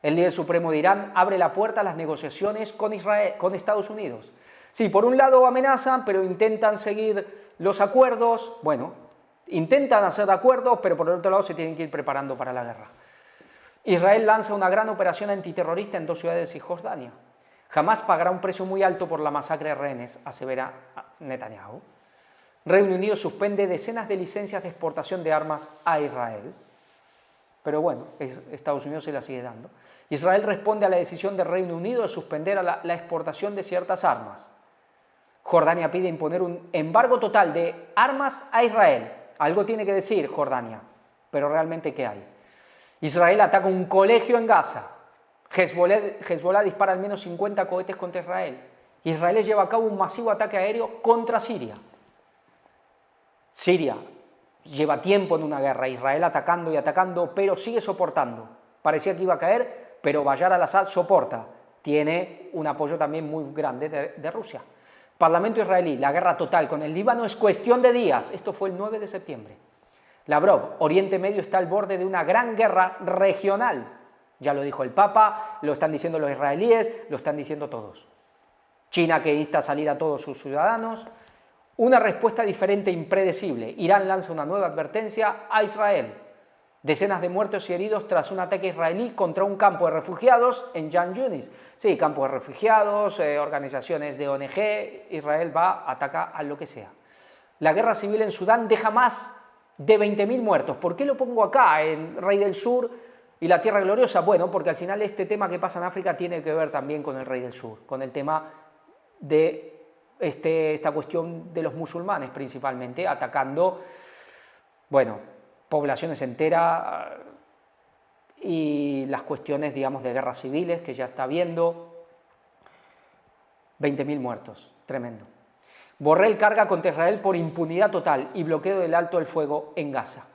El líder supremo de Irán abre la puerta a las negociaciones con Estados Unidos. Sí, por un lado amenazan, pero intentan seguir los acuerdos. Bueno, intentan hacer acuerdos, pero por el otro lado se tienen que ir preparando para la guerra. Israel lanza una gran operación antiterrorista en 2 ciudades de Cisjordania. Jamás pagará un precio muy alto por la masacre de rehenes, asevera Netanyahu. Reino Unido suspende decenas de licencias de exportación de armas a Israel. Pero bueno, Estados Unidos se la sigue dando. Israel responde a la decisión del Reino Unido de suspender la exportación de ciertas armas. Jordania pide imponer un embargo total de armas a Israel. Algo tiene que decir Jordania, pero realmente ¿qué hay? Israel ataca un colegio en Gaza. Hezbollah dispara al menos 50 cohetes contra Israel. Israel lleva a cabo un masivo ataque aéreo contra Siria. Siria lleva tiempo en una guerra, Israel atacando y atacando, pero sigue soportando. Parecía que iba a caer, pero Bashar al-Assad soporta. Tiene un apoyo también muy grande de Rusia. Parlamento israelí, la guerra total con el Líbano es cuestión de días. Esto fue el 9 de septiembre. Lavrov, Oriente Medio está al borde de una gran guerra regional. Ya lo dijo el Papa, lo están diciendo los israelíes, lo están diciendo todos. China que insta a salir a todos sus ciudadanos. Una respuesta diferente e impredecible. Irán lanza una nueva advertencia a Israel. Decenas de muertos y heridos tras un ataque israelí contra un campo de refugiados en Khan Yunis. Sí, campo de refugiados, organizaciones de ONG, Israel va, ataca a lo que sea. La guerra civil en Sudán deja más de 20.000 muertos. ¿Por qué lo pongo acá, en Rey del Sur? ¿Y la tierra gloriosa? Bueno, porque al final este tema que pasa en África tiene que ver también con el rey del sur, con el tema de esta cuestión de los musulmanes principalmente, atacando, bueno, poblaciones enteras y las cuestiones, digamos, de guerras civiles que ya está habiendo. 20.000 muertos, tremendo. Borrell carga contra Israel por impunidad total y bloqueo del alto el fuego en Gaza.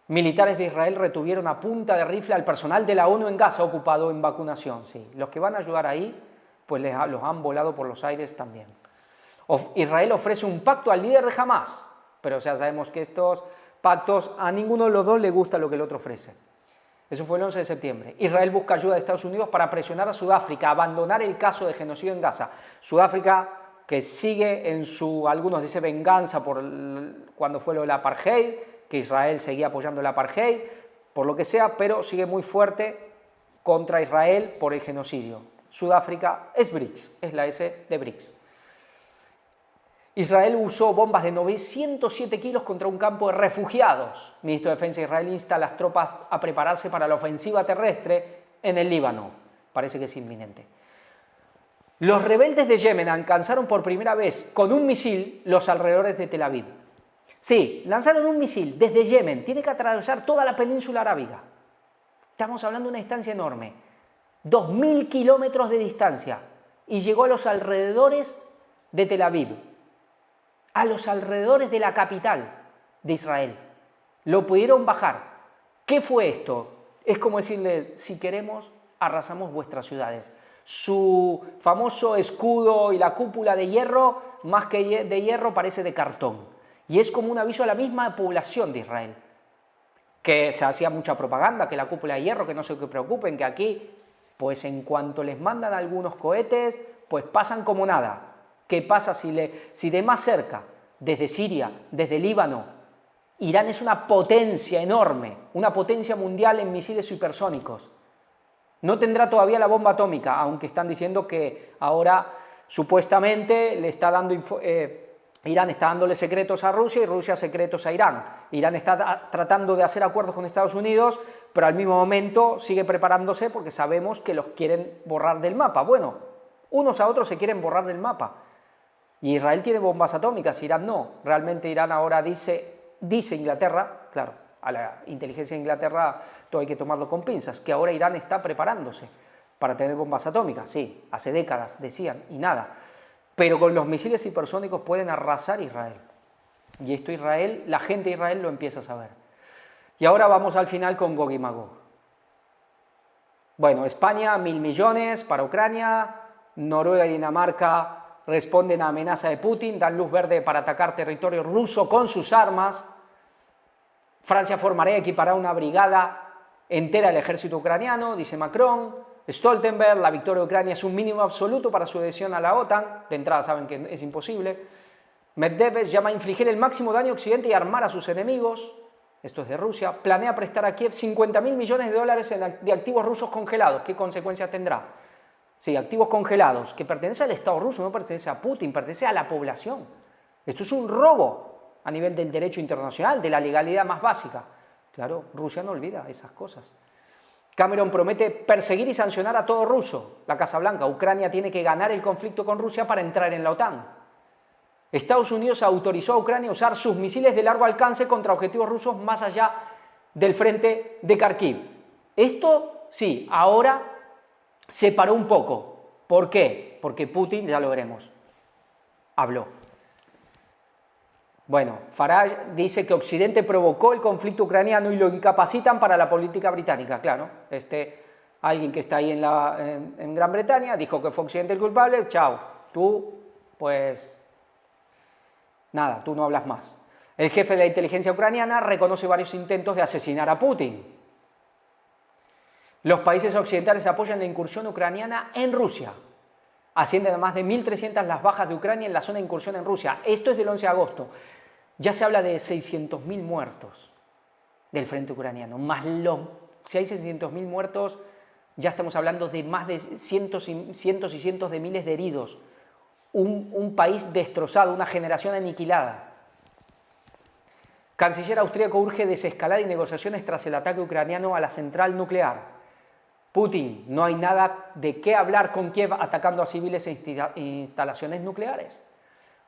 Militares de Israel retuvieron a punta de rifle al personal de la ONU en Gaza ocupado en vacunación. Sí, los que van a ayudar ahí, pues los han volado por los aires también. Israel ofrece un pacto al líder de Hamás, pero ya sabemos que estos pactos a ninguno de los dos le gusta lo que el otro ofrece. Eso fue el 11 de septiembre. Israel busca ayuda de Estados Unidos para presionar a Sudáfrica a abandonar el caso de genocidio en Gaza. Sudáfrica, que sigue en su, algunos dicen venganza por cuando fue lo del apartheid, que Israel seguía apoyando el apartheid, por lo que sea, pero sigue muy fuerte contra Israel por el genocidio. Sudáfrica es BRICS, es la S de BRICS. Israel usó bombas de 907 kilos contra un campo de refugiados. El ministro de Defensa de Israel insta a las tropas a prepararse para la ofensiva terrestre en el Líbano. Parece que es inminente. Los rebeldes de Yemen alcanzaron por primera vez con un misil los alrededores de Tel Aviv. Sí, lanzaron un misil desde Yemen, tiene que atravesar toda la península arábiga. Estamos hablando de una distancia enorme. 2.000 kilómetros de distancia. Y llegó a los alrededores de Tel Aviv. A los alrededores de la capital de Israel. Lo pudieron bajar. ¿Qué fue esto? Es como decirle, si queremos, arrasamos vuestras ciudades. Su famoso escudo y la cúpula de hierro, más que de hierro, parece de cartón. Y es como un aviso a la misma población de Israel. Que se hacía mucha propaganda, que la cúpula de hierro, que no se preocupen, que aquí, pues en cuanto les mandan algunos cohetes, pues pasan como nada. ¿Qué pasa si de más cerca, desde Siria, desde Líbano, Irán es una potencia enorme, una potencia mundial en misiles hipersónicos? No tendrá todavía la bomba atómica, aunque están diciendo que ahora supuestamente le está dando Irán está dándole secretos a Rusia y Rusia secretos a Irán. Irán está tratando de hacer acuerdos con Estados Unidos, pero al mismo momento sigue preparándose porque sabemos que los quieren borrar del mapa. Bueno, unos a otros se quieren borrar del mapa. Y Israel tiene bombas atómicas, Irán no. Realmente Irán ahora dice Inglaterra, claro, a la inteligencia de Inglaterra todo hay que tomarlo con pinzas, que ahora Irán está preparándose para tener bombas atómicas. Sí, hace décadas decían y nada. Pero con los misiles hipersónicos pueden arrasar Israel. Y esto Israel, la gente de Israel lo empieza a saber. Y ahora vamos al final con Gog y Magog. Bueno, España, 1.000 millones para Ucrania, Noruega y Dinamarca responden a amenaza de Putin, dan luz verde para atacar territorio ruso con sus armas. Francia formará y equipará una brigada entera del ejército ucraniano, dice Macron. Stoltenberg, la victoria de Ucrania es un mínimo absoluto para su adhesión a la OTAN, de entrada saben que es imposible. Medvedev llama a infligir el máximo daño a Occidente y armar a sus enemigos, esto es de Rusia, planea prestar a Kiev 50.000 millones de dólares de activos rusos congelados. ¿Qué consecuencias tendrá? Sí, activos congelados, que pertenece al Estado ruso, no pertenece a Putin, pertenece a la población. Esto es un robo a nivel del derecho internacional, de la legalidad más básica. Claro, Rusia no olvida esas cosas. Cameron promete perseguir y sancionar a todo ruso. La Casa Blanca, Ucrania tiene que ganar el conflicto con Rusia para entrar en la OTAN. Estados Unidos autorizó a Ucrania a usar sus misiles de largo alcance contra objetivos rusos más allá del frente de Kharkiv. Esto, sí, ahora se paró un poco. ¿Por qué? Porque Putin, ya lo veremos, habló. Bueno, Farage dice que Occidente provocó el conflicto ucraniano y lo incapacitan para la política británica. Claro, alguien que está ahí en Gran Bretaña dijo que fue Occidente el culpable, chao, tú, pues, nada, tú no hablas más. El jefe de la inteligencia ucraniana reconoce varios intentos de asesinar a Putin. Los países occidentales apoyan la incursión ucraniana en Rusia. Ascienden a más de 1.300 las bajas de Ucrania en la zona de incursión en Rusia. Esto es del 11 de agosto. Ya se habla de 600.000 muertos del frente ucraniano. Más si hay 600.000 muertos, ya estamos hablando de más de cientos y cientos de miles de heridos. Un país destrozado, una generación aniquilada. Canciller austríaco urge desescalada y negociaciones tras el ataque ucraniano a la central nuclear. Putin, no hay nada de qué hablar con Kiev atacando a civiles e instalaciones nucleares.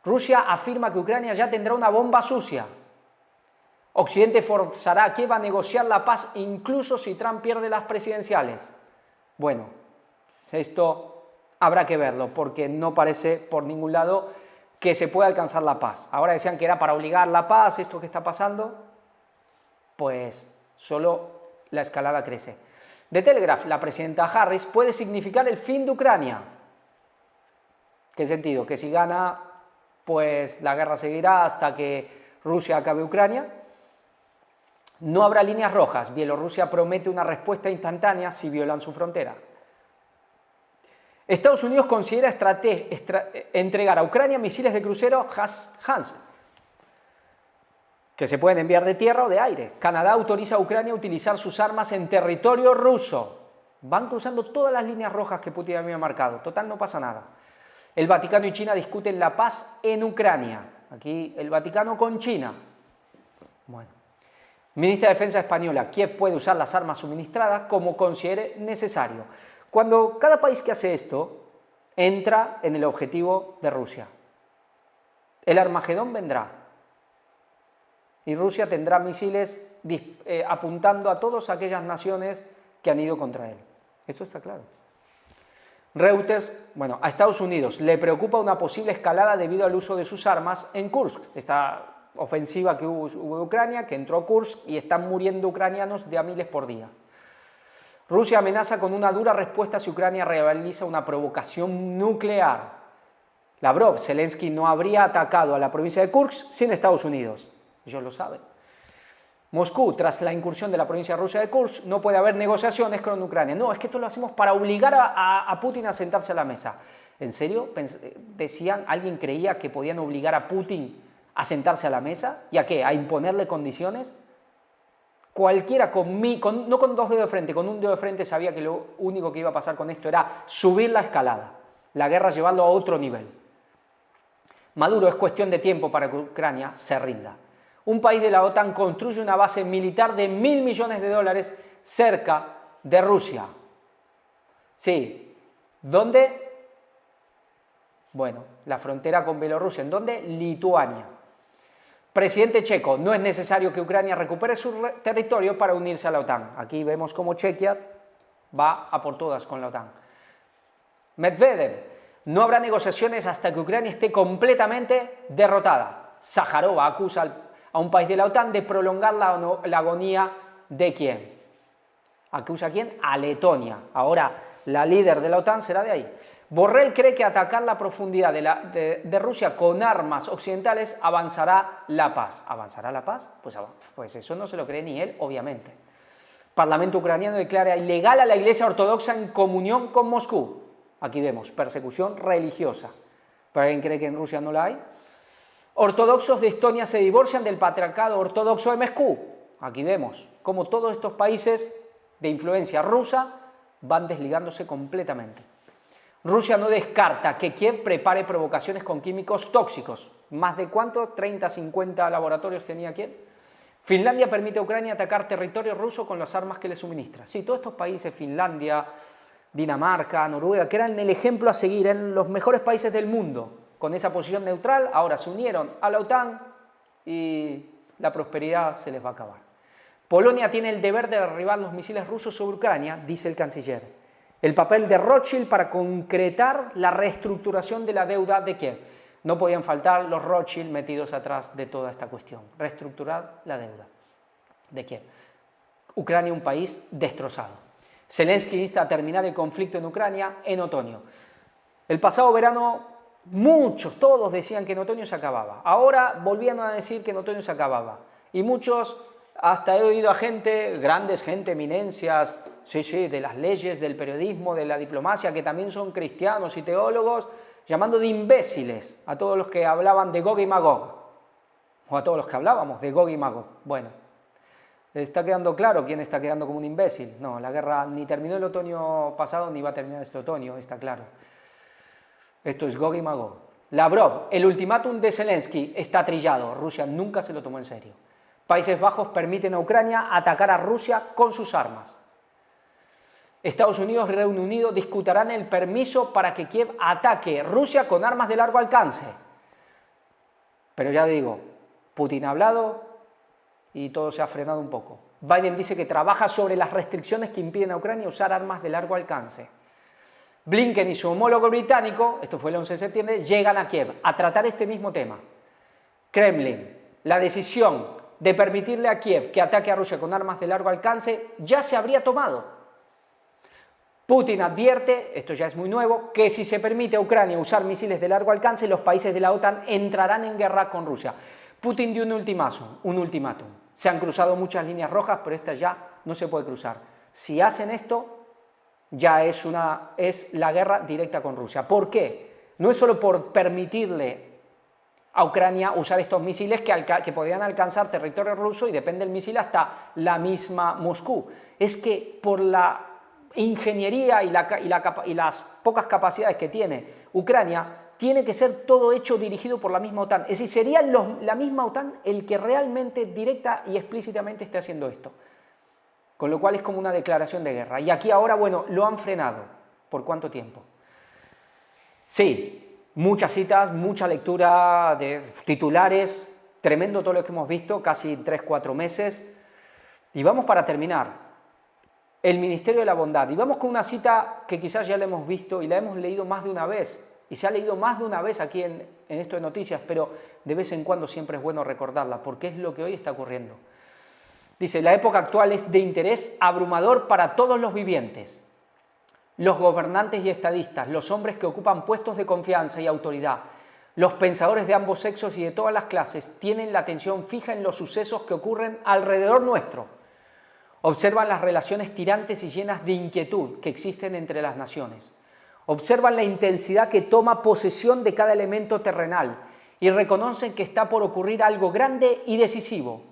Rusia afirma que Ucrania ya tendrá una bomba sucia. Occidente forzará a Kiev a negociar la paz incluso si Trump pierde las presidenciales. Bueno, esto habrá que verlo porque no parece por ningún lado que se pueda alcanzar la paz. Ahora decían que era para obligar la paz, esto que está pasando, pues solo la escalada crece. The Telegraph, la presidenta Harris, puede significar el fin de Ucrania. ¿Qué sentido? Que si gana, pues la guerra seguirá hasta que Rusia acabe Ucrania. No habrá líneas rojas. Bielorrusia promete una respuesta instantánea si violan su frontera. Estados Unidos considera entregar a Ucrania misiles de crucero HIMARS, que se pueden enviar de tierra o de aire. Canadá autoriza a Ucrania a utilizar sus armas en territorio ruso. Van cruzando todas las líneas rojas que Putin había marcado. Total, no pasa nada. El Vaticano y China discuten la paz en Ucrania. Aquí el Vaticano con China. Bueno. Ministra de Defensa española, Kiev puede usar las armas suministradas como considere necesario. Cuando cada país que hace esto entra en el objetivo de Rusia. El Armagedón vendrá y Rusia tendrá misiles apuntando a todas aquellas naciones que han ido contra él. Esto está claro. Reuters, bueno, a Estados Unidos le preocupa una posible escalada debido al uso de sus armas en Kursk. Esta ofensiva que hubo en Ucrania, que entró a Kursk y están muriendo ucranianos de a miles por día. Rusia amenaza con una dura respuesta si Ucrania realiza una provocación nuclear. Lavrov, Zelensky no habría atacado a la provincia de Kursk sin Estados Unidos. Ellos lo saben. Moscú, tras la incursión de la provincia rusa de Kursk, no puede haber negociaciones con Ucrania. No, es que esto lo hacemos para obligar a Putin a sentarse a la mesa. ¿En serio? Decían, ¿alguien creía que podían obligar a Putin a sentarse a la mesa? ¿Y a qué? ¿A imponerle condiciones? Cualquiera, no con dos dedos de frente, con un dedo de frente sabía que lo único que iba a pasar con esto era subir la escalada, la guerra llevarlo a otro nivel. Maduro, es cuestión de tiempo para que Ucrania se rinda. Un país de la OTAN construye una base militar de $1.000 millones cerca de Rusia. Sí, ¿dónde? Bueno, la frontera con Bielorrusia. ¿En dónde? Lituania. Presidente checo, no es necesario que Ucrania recupere su territorio para unirse a la OTAN. Aquí vemos cómo Chequia va a por todas con la OTAN. Medvedev, no habrá negociaciones hasta que Ucrania esté completamente derrotada. Sájarova acusa a un país de la OTAN de prolongar la agonía de Kiev. ¿Acusa a quién? A Letonia. Ahora la líder de la OTAN será de ahí. Borrell cree que atacar la profundidad de Rusia con armas occidentales avanzará la paz. ¿Avanzará la paz? Pues eso no se lo cree ni él, obviamente. Parlamento ucraniano declara ilegal a la Iglesia Ortodoxa en comunión con Moscú. Aquí vemos persecución religiosa. ¿Pero alguien cree que en Rusia no la hay? Ortodoxos de Estonia se divorcian del patriarcado ortodoxo de Moscú. Aquí vemos cómo todos estos países de influencia rusa van desligándose completamente. Rusia no descarta que Kiev prepare provocaciones con químicos tóxicos. ¿Más de cuánto? 30, 50 laboratorios tenía Kiev. Finlandia permite a Ucrania atacar territorio ruso con las armas que le suministra. Sí, todos estos países, Finlandia, Dinamarca, Noruega, que eran el ejemplo a seguir, eran los mejores países del mundo, con esa posición neutral, ahora se unieron a la OTAN y la prosperidad se les va a acabar. Polonia tiene el deber de derribar los misiles rusos sobre Ucrania, dice el canciller. El papel de Rothschild para concretar la reestructuración de la deuda de Kiev. No podían faltar los Rothschild metidos atrás de toda esta cuestión. Reestructurar la deuda de Kiev. Ucrania, un país destrozado. Zelensky insta a terminar el conflicto en Ucrania en otoño. El pasado verano todos decían que en otoño se acababa. Ahora volvían a decir que en otoño se acababa. Y muchos, hasta he oído a gente, eminencias, sí, de las leyes, del periodismo, de la diplomacia, que también son cristianos y teólogos, llamando de imbéciles a todos los que hablaban de Gog y Magog, o a todos los que hablábamos de Gog y Magog. Bueno, ¿está quedando claro quién está quedando como un imbécil? No, la guerra ni terminó el otoño pasado ni va a terminar este otoño, está claro. Esto es Gog y Magog. Lavrov, el ultimátum de Zelensky está trillado, Rusia nunca se lo tomó en serio. Países Bajos permiten a Ucrania atacar a Rusia con sus armas. Estados Unidos y Reino Unido discutirán el permiso para que Kiev ataque Rusia con armas de largo alcance. Pero ya digo, Putin ha hablado y todo se ha frenado un poco. Biden dice que trabaja sobre las restricciones que impiden a Ucrania usar armas de largo alcance. Blinken y su homólogo británico, esto fue el 11 de septiembre, llegan a Kiev a tratar este mismo tema. Kremlin, la decisión de permitirle a Kiev que ataque a Rusia con armas de largo alcance ya se habría tomado. Putin advierte, esto ya es muy nuevo, que si se permite a Ucrania usar misiles de largo alcance, los países de la OTAN entrarán en guerra con Rusia. Putin dio un ultimátum. Se han cruzado muchas líneas rojas, pero esta ya no se puede cruzar. Si hacen esto, ya es la guerra directa con Rusia. ¿Por qué? No es solo por permitirle a Ucrania usar estos misiles que podrían alcanzar territorio ruso y depende del misil hasta la misma Moscú. Es que por la ingeniería y las pocas capacidades que tiene Ucrania, tiene que ser todo hecho dirigido por la misma OTAN. Es decir, sería la misma OTAN el que realmente directa y explícitamente esté haciendo esto. Con lo cual es como una declaración de guerra. Y aquí ahora, bueno, lo han frenado. ¿Por cuánto tiempo? Sí, muchas citas, mucha lectura de titulares, tremendo todo lo que hemos visto, casi 3-4 meses. Y vamos para terminar. El Ministerio de la Bondad. Y vamos con una cita que quizás ya la hemos visto y la hemos leído más de una vez. Y se ha leído más de una vez aquí en esto de noticias, pero de vez en cuando siempre es bueno recordarla, porque es lo que hoy está ocurriendo. Dice, la época actual es de interés abrumador para todos los vivientes. Los gobernantes y estadistas, los hombres que ocupan puestos de confianza y autoridad, los pensadores de ambos sexos y de todas las clases tienen la atención fija en los sucesos que ocurren alrededor nuestro. Observan las relaciones tirantes y llenas de inquietud que existen entre las naciones. Observan la intensidad que toma posesión de cada elemento terrenal y reconocen que está por ocurrir algo grande y decisivo,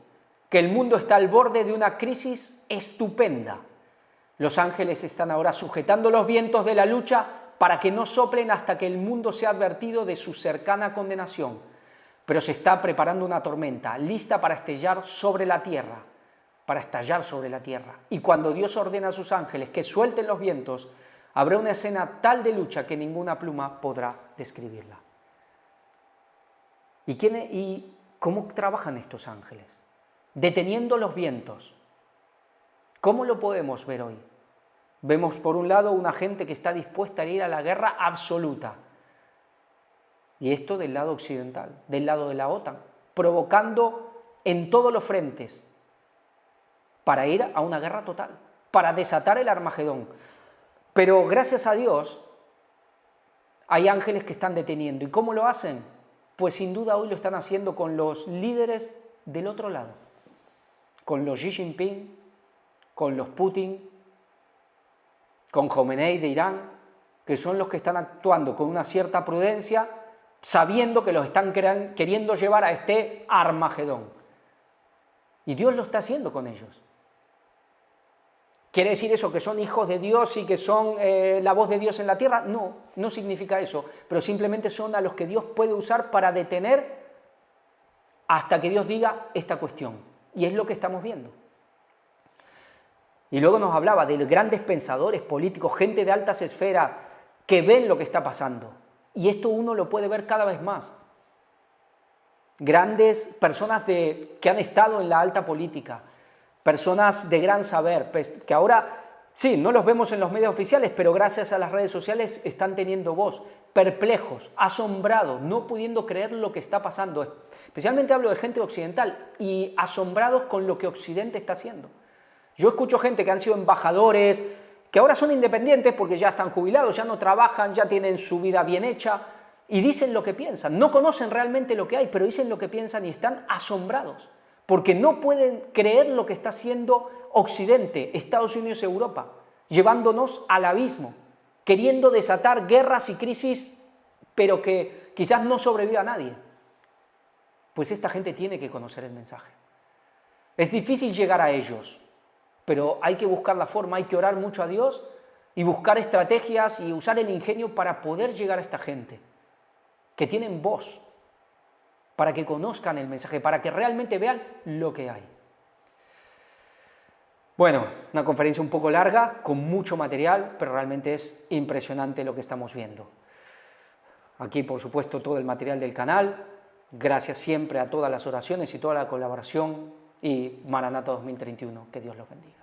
que el mundo está al borde de una crisis estupenda. Los ángeles están ahora sujetando los vientos de la lucha para que no soplen hasta que el mundo sea advertido de su cercana condenación. Pero se está preparando una tormenta, lista para estallar sobre la tierra. Y cuando Dios ordena a sus ángeles que suelten los vientos, habrá una escena tal de lucha que ninguna pluma podrá describirla. ¿Y cómo trabajan estos ángeles? Deteniendo los vientos. ¿Cómo lo podemos ver hoy? Vemos por un lado una gente que está dispuesta a ir a la guerra absoluta. Y esto del lado occidental, del lado de la OTAN, provocando en todos los frentes para ir a una guerra total, para desatar el Armagedón. Pero gracias a Dios hay ángeles que están deteniendo. ¿Y cómo lo hacen? Pues sin duda hoy lo están haciendo con los líderes del otro lado, con los Xi Jinping, con los Putin, con Jomenei de Irán, que son los que están actuando con una cierta prudencia, sabiendo que los están queriendo llevar a este Armagedón. Y Dios lo está haciendo con ellos. ¿Quiere decir eso que son hijos de Dios y que son la voz de Dios en la tierra? No, no significa eso, pero simplemente son a los que Dios puede usar para detener hasta que Dios diga esta cuestión. Y es lo que estamos viendo. Y luego nos hablaba de grandes pensadores políticos, gente de altas esferas, que ven lo que está pasando. Y esto uno lo puede ver cada vez más. Grandes personas que han estado en la alta política, personas de gran saber, que ahora, sí, no los vemos en los medios oficiales, pero gracias a las redes sociales están teniendo voz, perplejos, asombrados, no pudiendo creer lo que está pasando. Especialmente hablo de gente occidental y asombrados con lo que Occidente está haciendo. Yo escucho gente que han sido embajadores, que ahora son independientes porque ya están jubilados, ya no trabajan, ya tienen su vida bien hecha y dicen lo que piensan. No conocen realmente lo que hay, pero dicen lo que piensan y están asombrados porque no pueden creer lo que está haciendo Occidente, Estados Unidos y Europa, llevándonos al abismo, queriendo desatar guerras y crisis, pero que quizás no sobreviva a nadie. Pues esta gente tiene que conocer el mensaje. Es difícil llegar a ellos, pero hay que buscar la forma, hay que orar mucho a Dios y buscar estrategias y usar el ingenio para poder llegar a esta gente, que tienen voz, para que conozcan el mensaje, para que realmente vean lo que hay. Bueno, una conferencia un poco larga, con mucho material, pero realmente es impresionante lo que estamos viendo. Aquí, por supuesto, todo el material del canal. Gracias siempre a todas las oraciones y toda la colaboración. Y Maranata 2031, que Dios los bendiga.